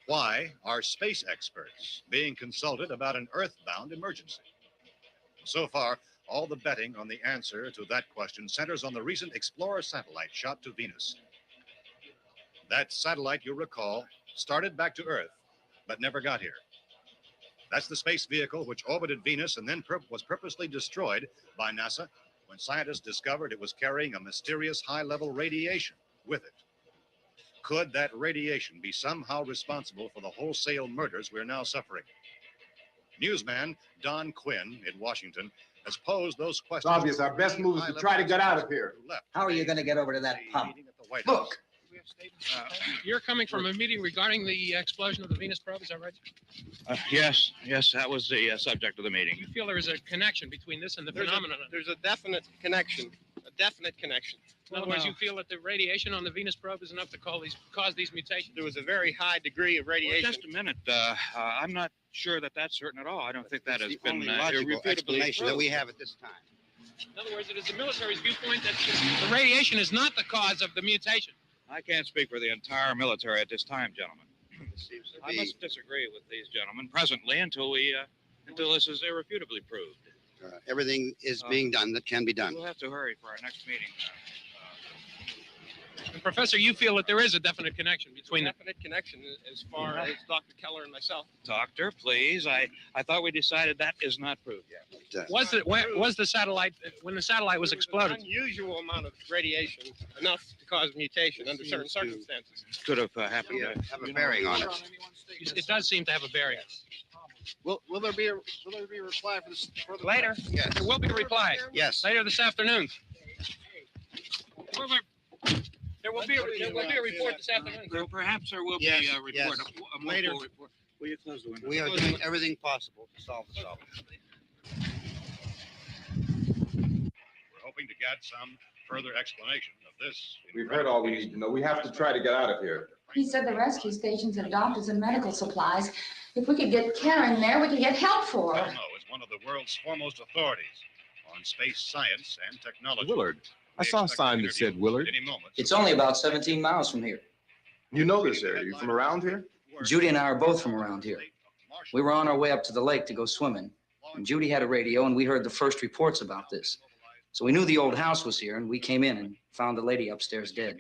Why are space experts being consulted about an earthbound emergency? So far, all the betting on the answer to that question centers on the recent Explorer satellite shot to Venus. That satellite, you'll recall, started back to Earth, but never got here. That's the space vehicle which orbited Venus and then was purposely destroyed by NASA when scientists discovered it was carrying a mysterious high-level radiation with it. Could that radiation be somehow responsible for the wholesale murders we're now suffering? Newsman Don Quinn in Washington has posed those questions. It's obvious our best move is to try to get out of here. How are you going to get over to that pump? Look, You're coming from a meeting regarding the explosion of the Venus probe, is that right? Yes, that was the subject of the meeting. You feel there is a connection between this and the phenomenon? There's a definite connection. In other words, you feel that the radiation on the Venus probe is enough to cause these mutations? There was a very high degree of radiation. Well, just a minute. I'm not sure that that's certain at all. I don't think that has been logical irrefutably explanation that proved. we have at this time. In other words, it is the military's viewpoint that the radiation is not the cause of the mutation. I can't speak for the entire military at this time, gentlemen. I must disagree with these gentlemen presently until this is irrefutably proved. Everything is being done that can be done. We'll have to hurry for our next meeting. And Professor, you feel that there is a definite connection between them? Definite connection as far as Dr. Keller and myself. Doctor, please. I thought we decided that is not proved yet. Was the satellite, when the satellite was exploded? An unusual amount of radiation, enough to cause mutation under certain circumstances. Could have happened. Have a bearing on it. It does seem to have a bearing. Will there be a reply for this further? Later? Yes. There will be a reply. Yes. Later this afternoon. There will be a report this afternoon. Perhaps there will be Yes, a report. yes. A more full report. Will you close the window? We are doing everything possible to solve the problem. We're hoping to get some further explanation of this. We've heard all we need to know. We have to try to get out of here. He said the rescue stations had doctors and medical supplies. If we could get care in there, we could get help for her. Romero is one of the world's foremost authorities on space science and technology. Willard. I saw a sign that said Willard. Any moment. it's only about 17 miles from here. You know this area. You from around here? Judy and I are both from around here. We were on our way up to the lake to go swimming, and Judy had a radio, and we heard the first reports about this. So we knew the old house was here, and we came in and found the lady upstairs dead.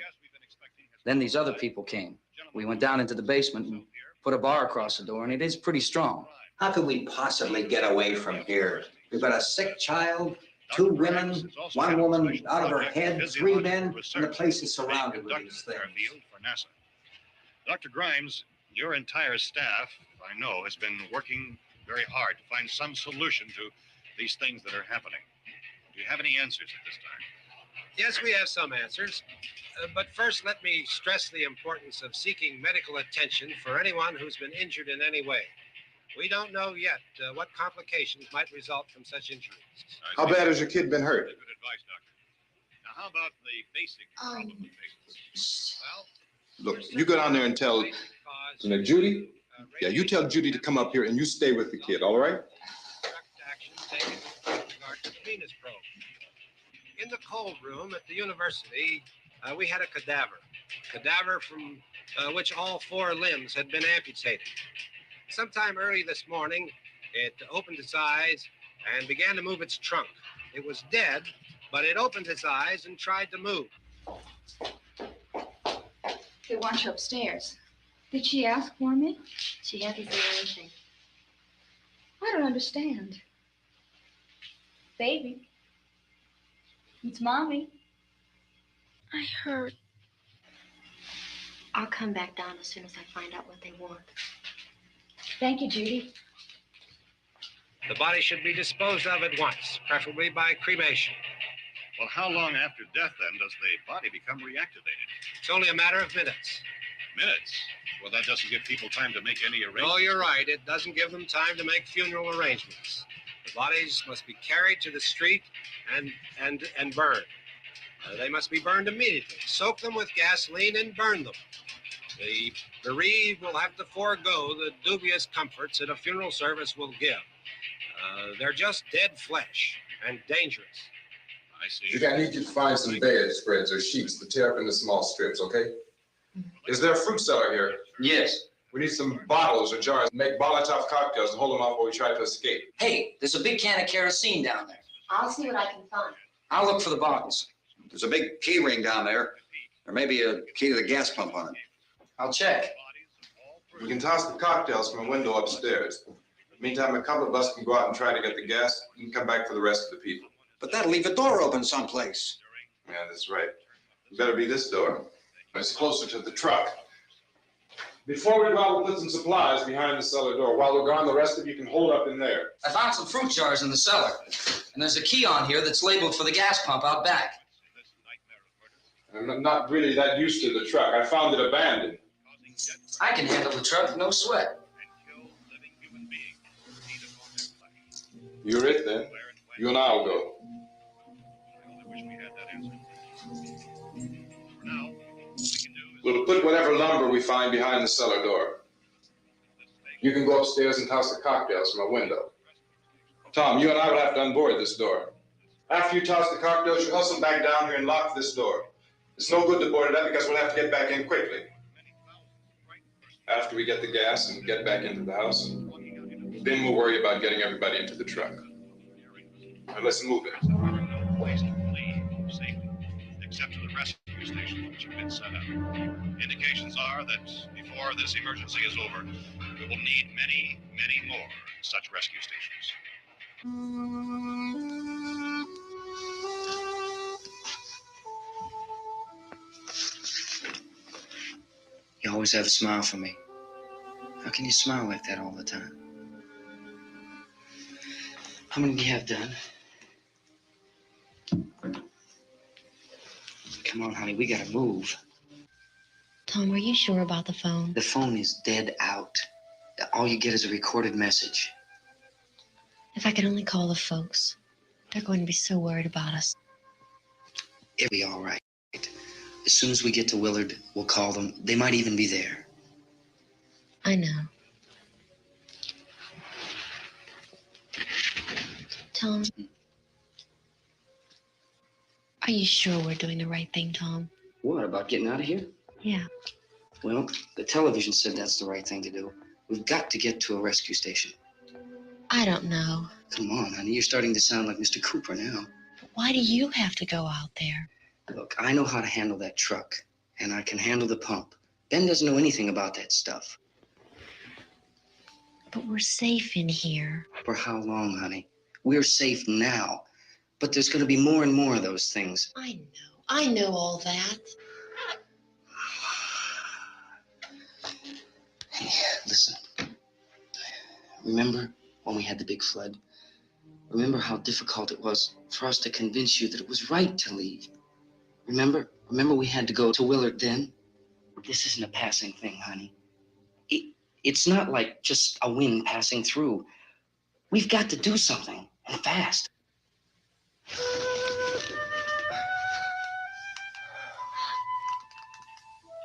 Then these other people came. We went down into the basement and put a bar across the door, and it is pretty strong. How could we possibly get away from here? We've got a sick child, 2 women, 1 woman out of her head, 3 men, and the place is surrounded with these things. For NASA. Dr. Grimes, your entire staff, I know, has been working very hard to find some solution to these things that are happening. Do you have any answers at this time? Yes, we have some answers. But first, let me stress the importance of seeking medical attention for anyone who's been injured in any way. We don't know yet what complications might result from such injuries. How bad has your kid been hurt? Good advice, Doctor. Now, how about the basic problem we face? Well, Look, you go down there and tell, Judy? Yeah, you tell Judy to come up here and you stay with the kid, all right? Action taken with regard to the Venus probe. In the cold room at the university, we had a cadaver from which all 4 limbs had been amputated. Sometime early this morning, it opened its eyes and began to move its trunk. It was dead, but it opened its eyes and tried to move. They want you upstairs. Did she ask for me? She hasn't said anything. I don't understand. Baby. It's Mommy. I heard. I'll come back down as soon as I find out what they want. Thank you, Judy. The body should be disposed of at once, preferably by cremation. Well, how long after death, then, does the body become reactivated? It's only a matter of minutes. Minutes? Well, that doesn't give people time to make any arrangements. Oh, you're right. It doesn't give them time to make funeral arrangements. The bodies must be carried to the street and burned. They must be burned immediately. Soak them with gasoline and burn them. The bereaved will have to forego the dubious comforts that a funeral service will give. They're just dead flesh and dangerous. I see. I need you to find some bedspreads or sheets to tear up into small strips, okay? Is there a fruit cellar here? Yes. We need some bottles or jars. Make Molotov cocktails and hold them off while we try to escape. Hey, there's a big can of kerosene down there. I'll see what I can find. I'll look for the bottles. There's a big key ring down there. There may be a key to the gas pump on it. I'll check. We can toss the cocktails from a window upstairs. Meantime, a couple of us can go out and try to get the gas and come back for the rest of the people. But that'll leave a door open someplace. Yeah, that's right. It better be this door. It's closer to the truck. Before we go out, we'll put some supplies behind the cellar door. While we're gone, the rest of you can hold up in there. I found some fruit jars in the cellar. And there's a key on here that's labeled for the gas pump out back. I'm not really that used to the truck. I found it abandoned. I can handle the truck, no sweat. You're it, then. You and I will go. We'll put whatever lumber we find behind the cellar door. You can go upstairs and toss the cocktails from a window. Tom, you and I will have to unboard this door. After you toss the cocktails, you hustle back down here and lock this door. It's no good to board it up because we'll have to get back in quickly. After we get the gas and get back into the house, then we'll worry about getting everybody into the truck. Now let's move it. No place to flee safely, except to the rescue stations which have been set up. Indications are that before this emergency is over, we will need many, many more such rescue stations. You always have a smile for me. How can you smile like that all the time? How many do you have done? Come on, honey, we gotta move. Tom, are you sure about the phone? The phone is dead out. All you get is a recorded message. If I could only call the folks. They're going to be so worried about us. It'll be all right. As soon as we get to Willard, we'll call them. They might even be there. I know. Tom, are you sure we're doing the right thing, Tom? What, about getting out of here? Yeah. Well, the television said that's the right thing to do. We've got to get to a rescue station. I don't know. Come on, honey, you're starting to sound like Mr. Cooper now. Why do you have to go out there? Look, I know how to handle that truck, and I can handle the pump. Ben doesn't know anything about that stuff. But we're safe in here. For how long, honey? We're safe now. But there's going to be more and more of those things. I know all that. Hey, listen. Remember when we had the big flood? Remember how difficult it was for us to convince you that it was right to leave? Remember we had to go to Willard then? This isn't a passing thing, honey. It's not like just a wind passing through. We've got to do something, and fast.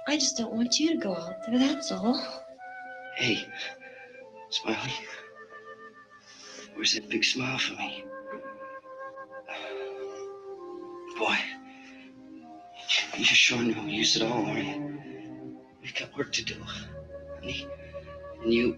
I just don't want you to go out there, that's all. Hey, Smiley. Where's that big smile for me? Boy, you're showing no use at all, aren't you? We've got work to do, honey. And you...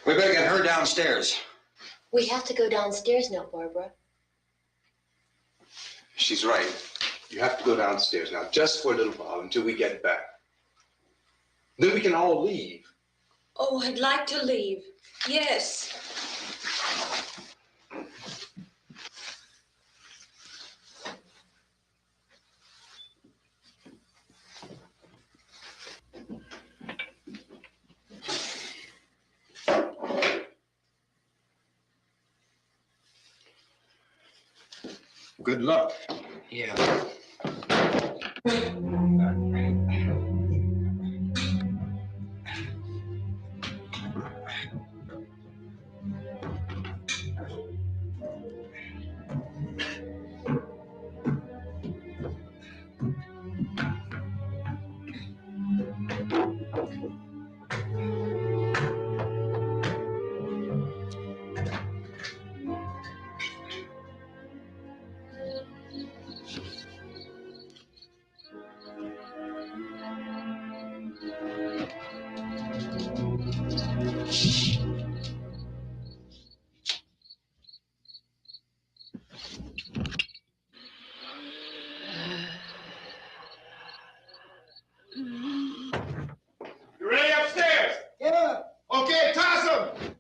We better get her downstairs. We have to go downstairs now, Barbara. She's right. You have to go downstairs now, just for a little while until we get back. Then we can all leave. Oh, I'd like to leave. Yes. Good luck. Yeah. You ready upstairs? Yeah. Okay, toss him.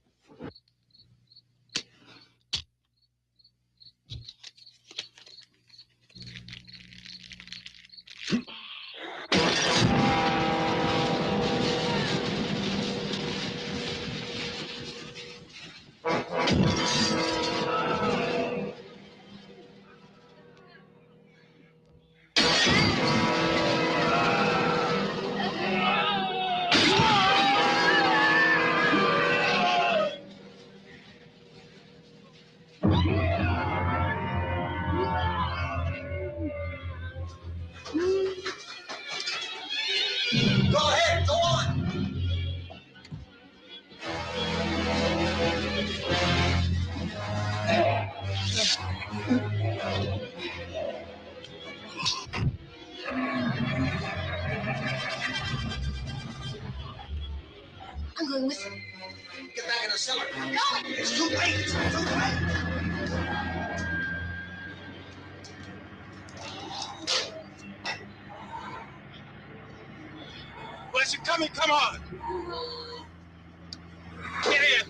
Go ahead, go on. I'm going with him. Get back in the cellar. No! It's too late. It's too late. Unless you're coming, come on. Get in.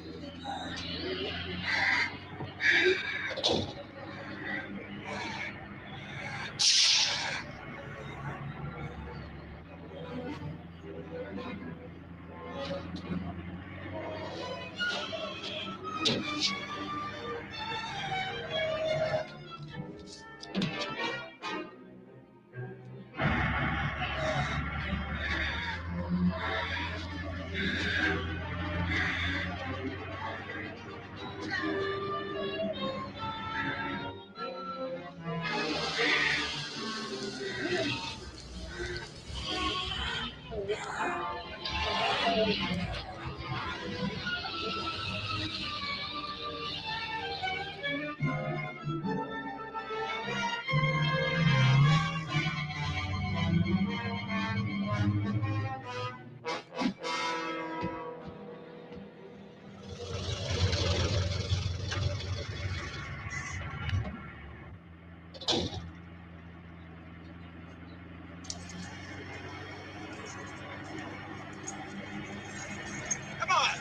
Come on.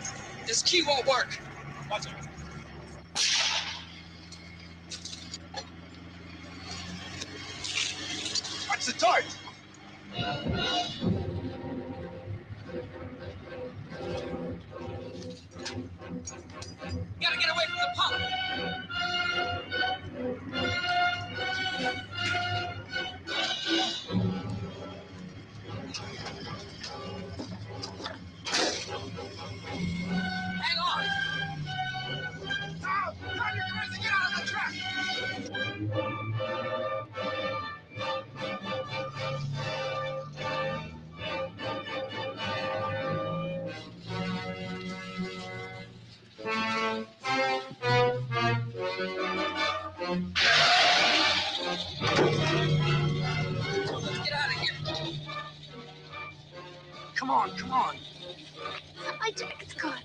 This key won't work. Watch it. Watch the torch. Gotta get away from the pump. Hang on. Tom, turn your cars and get out of the truck. Let's get out of here. Come on, come on. My jacket's gone.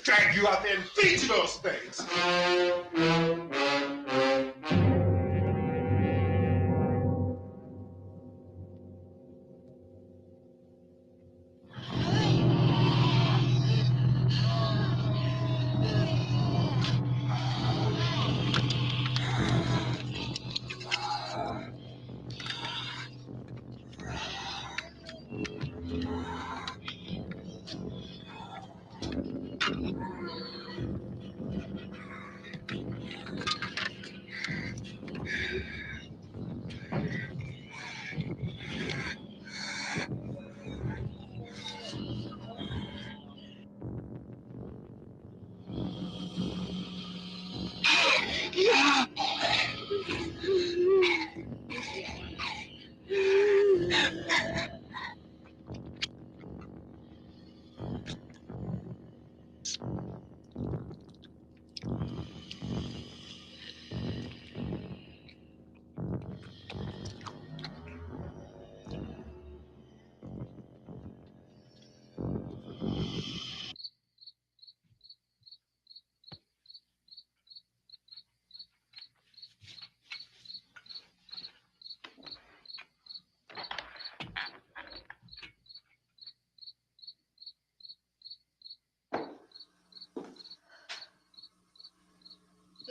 Drag you out there and feed you those things.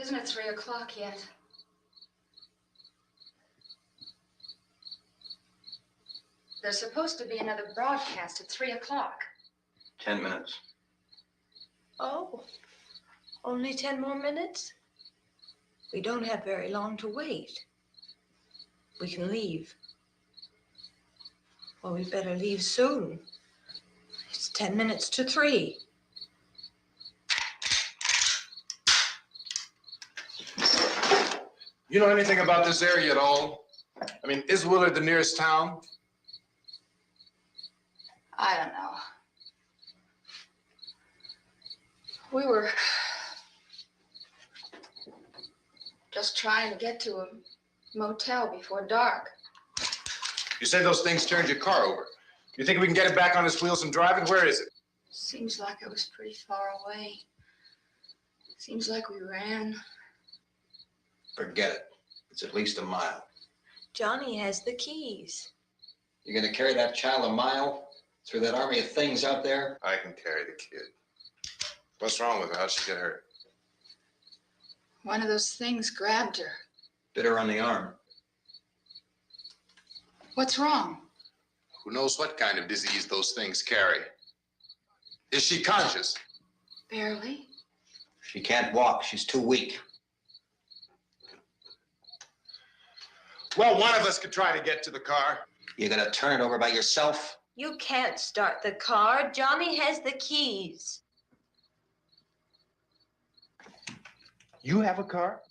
Isn't it 3 o'clock yet? There's supposed to be another broadcast at 3 o'clock. 10 minutes. Oh, only 10 more minutes? We don't have very long to wait. We can leave. Well, we better leave soon. It's 10 minutes to 3. You know anything about this area at all? I mean, is Willard the nearest town? I don't know. We were just trying to get to a motel before dark. You said those things turned your car over. You think we can get it back on its wheels and drive it? Where is it? Seems like it was pretty far away. Seems like we ran. Forget it. It's at least a mile. Johnny has the keys. You're gonna carry that child a mile through that army of things out there? I can carry the kid. What's wrong with her? How'd she get hurt? One of those things grabbed her. Bit her on the arm. What's wrong? Who knows what kind of disease those things carry? Is she conscious? Barely. She can't walk. She's too weak. Well, one of us could try to get to the car. You're gonna turn it over by yourself? You can't start the car. Johnny has the keys. You have a car?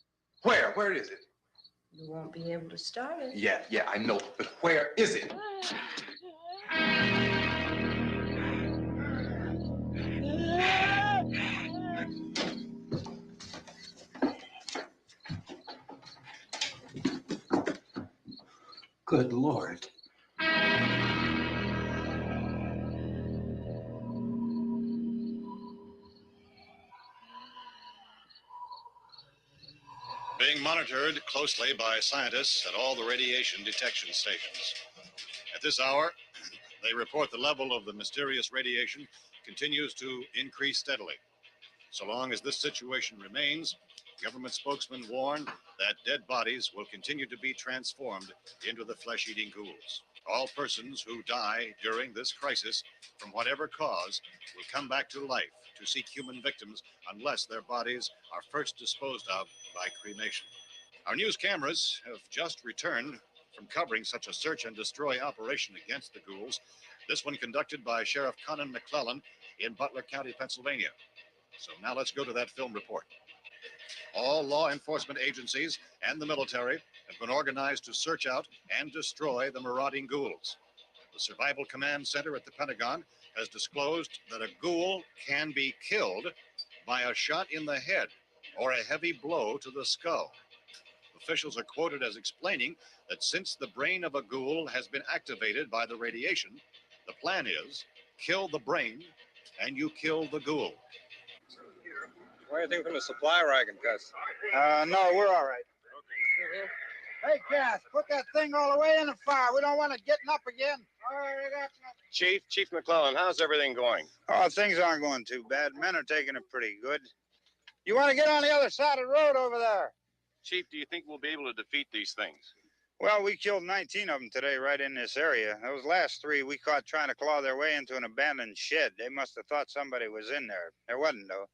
Where? Where is it? You won't be able to start it. Yeah, I know. But where is it? Good Lord. Being monitored closely by scientists at all the radiation detection stations. At this hour, they report the level of the mysterious radiation continues to increase steadily. So long as this situation remains, government spokesmen warn that dead bodies will continue to be transformed into the flesh-eating ghouls. All persons who die during this crisis, from whatever cause, will come back to life to seek human victims unless their bodies are first disposed of by cremation. Our news cameras have just returned from covering such a search and destroy operation against the ghouls, this one conducted by Sheriff Conan McClellan in Butler County, Pennsylvania. So now let's go to that film report. All law enforcement agencies and the military have been organized to search out and destroy the marauding ghouls. The Survival Command Center at the Pentagon has disclosed that a ghoul can be killed by a shot in the head or a heavy blow to the skull. Officials are quoted as explaining that since the brain of a ghoul has been activated by the radiation, the plan is kill the brain and you kill the ghoul. What do you think from the supply wagon, Gus? No, we're all right. Hey, Cass, put that thing all the way in the fire. We don't want it getting up again. All right, I got you. Chief McClellan, how's everything going? Oh, things aren't going too bad. Men are taking it pretty good. You want to get on the other side of the road over there? Chief, do you think we'll be able to defeat these things? Well, we killed 19 of them today right in this area. Those last 3 we caught trying to claw their way into an abandoned shed. They must have thought somebody was in there. There wasn't, though.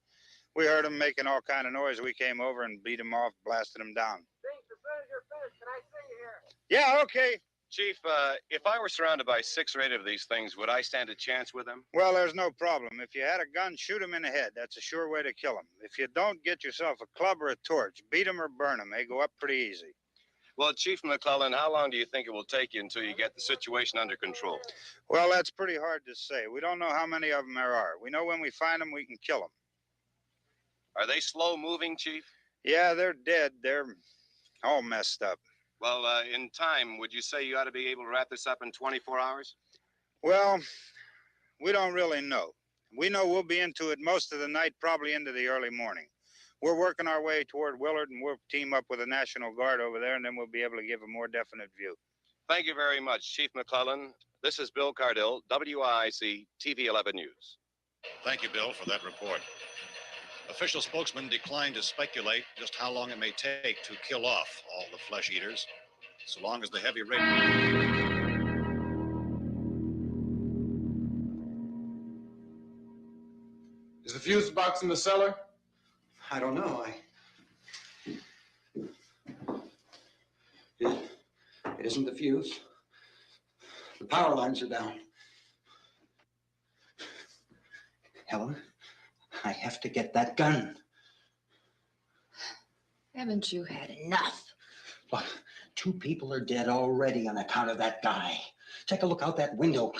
We heard them making all kind of noise. We came over and beat them off, blasted them down. Can I see you here? Yeah, okay. Chief, if I were surrounded by 6 or 8 of these things, would I stand a chance with them? Well, there's no problem. If you had a gun, shoot them in the head. That's a sure way to kill them. If you don't, get yourself a club or a torch. Beat them or burn them. They go up pretty easy. Well, Chief McClellan, how long do you think it will take you until you get the situation under control? Well, that's pretty hard to say. We don't know how many of them there are. We know when we find them, we can kill them. Are they slow moving, Chief? Yeah, they're dead. They're all messed up. Well, in time, would you say you ought to be able to wrap this up in 24 hours? Well, we don't really know. We know we'll be into it most of the night, probably into the early morning. We're working our way toward Willard, and we'll team up with the National Guard over there, and then we'll be able to give a more definite view. Thank you very much, Chief McClellan. This is Bill Cardill, WIC TV 11 News. Thank you, Bill, for that report. Official spokesman declined to speculate just how long it may take to kill off all the flesh eaters, so long as the heavy Is the fuse box in the cellar? I don't know. It isn't the fuse. The power lines are down. Helen, I have to get that gun. Haven't you had enough? Look, 2 people are dead already on account of that guy. Take a look out that window.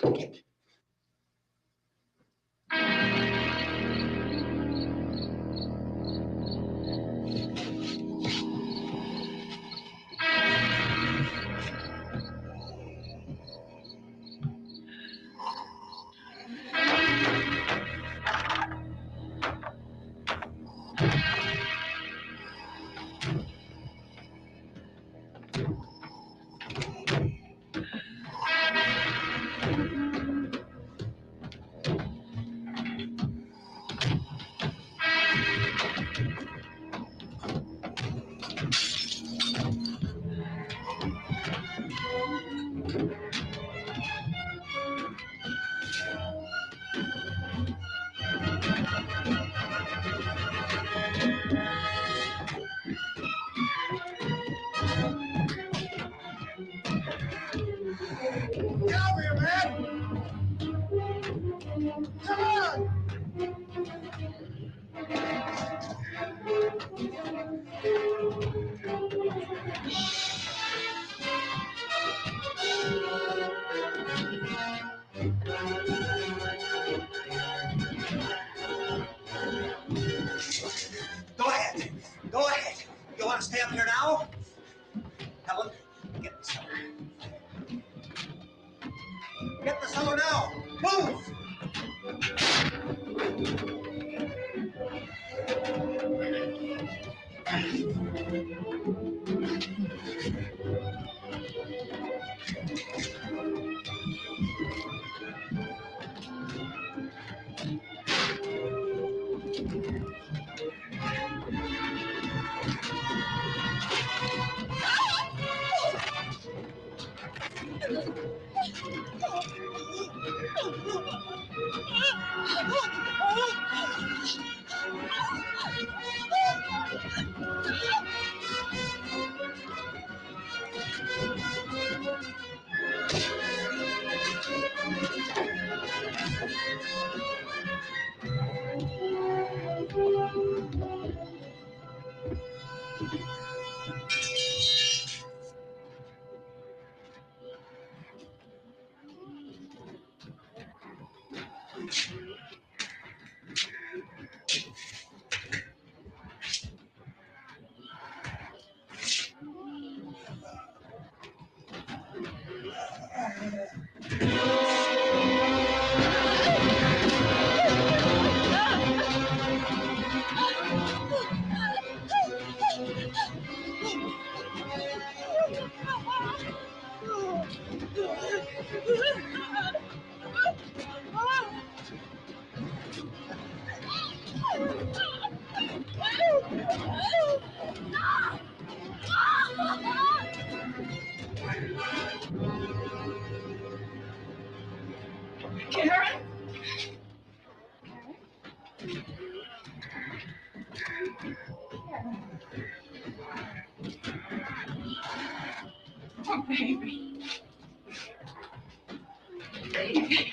Get over here, man! Come on! now! Move! Karen? Oh, baby. Baby.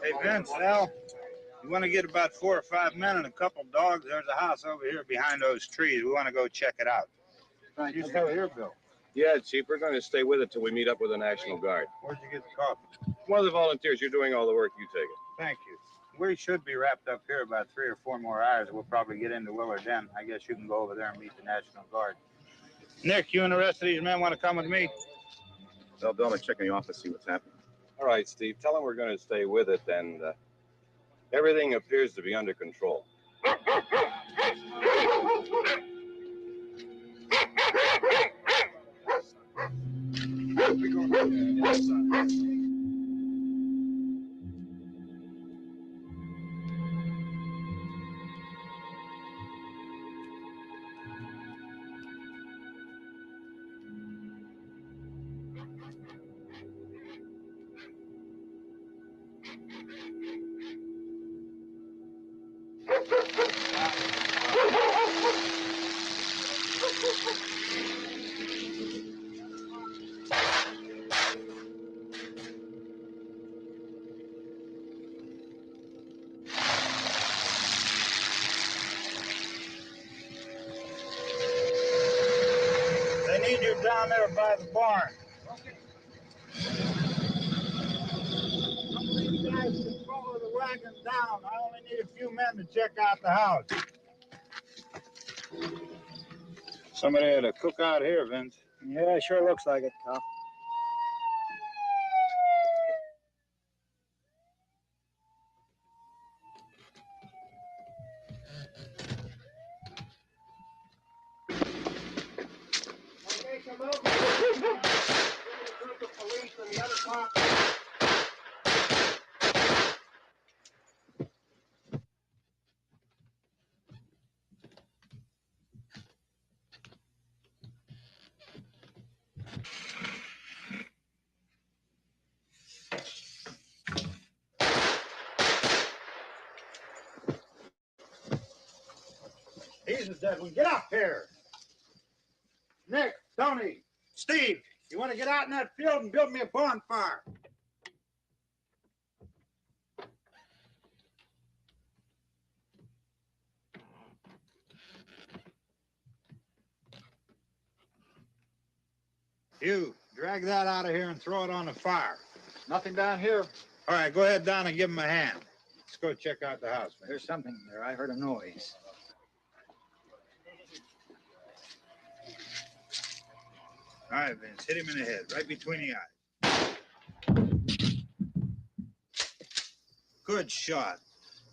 Hey, Vince, Al, you want to get about 4 or 5 men and a couple dogs? There's a house over here behind those trees. We want to go check it out. You still here, Bill? Yeah, Chief, we're going to stay with it till we meet up with the National Guard. Where'd you get the coffee? One of the volunteers, you're doing all the work, you take it. Thank you. We should be wrapped up here about 3 or 4 more hours. We'll probably get into Willard then. I guess you can go over there and meet the National Guard. Nick, you and the rest of these men want to come with me? Well, Bill, I'm going to check in the office, see what's happening. All right, Steve, tell them we're going to stay with it, and everything appears to be under control. They need you down there by the barn. You guys can follow the wagon down. I only need a few men to check out the house. Somebody had a cookout here, Vince. Yeah, it sure looks like it, Cal. Okay, come over. The police and the other cops. He's a dead one. Get up here. Nick, Tony, Steve, you want to get out in that field and build me a bonfire? You, drag that out of here and throw it on the fire. Nothing down here. All right, go ahead down and give him a hand. Let's go check out the house. There's something there. I heard a noise. All right, Vince, hit him in the head, right between the eyes. Good shot.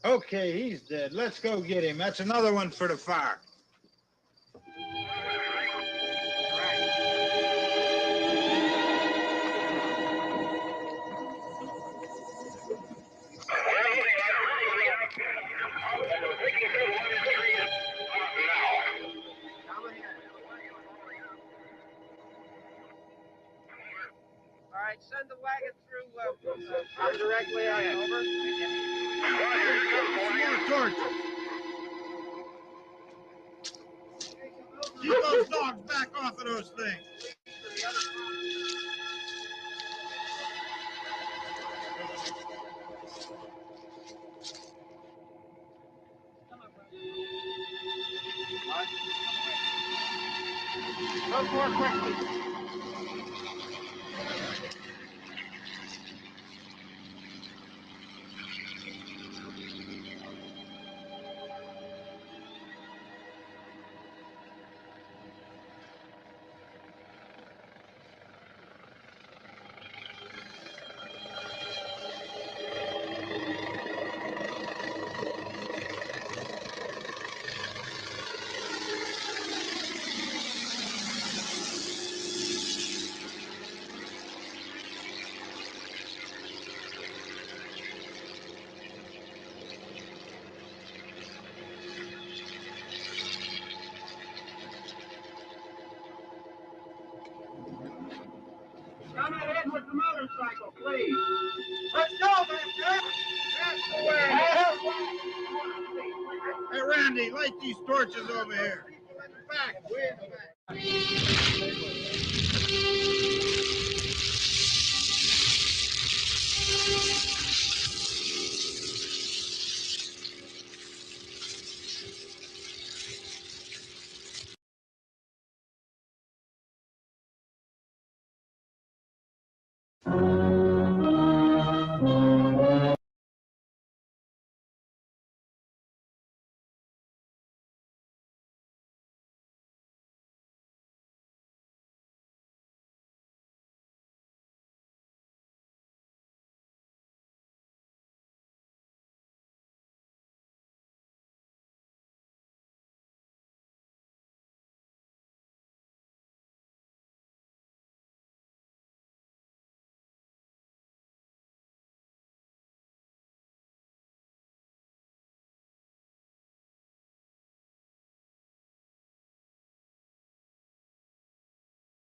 Okay, he's dead. Let's go get him. That's another one for the fire. right, send the wagon through directly ahead. Over. More torches. Keep those dogs back off of those things. Look more quickly. Come ahead with the motorcycle, please. Let's go, man. That's the way. Hey, Randy, light these torches over here. Back, way in the back. Thank you.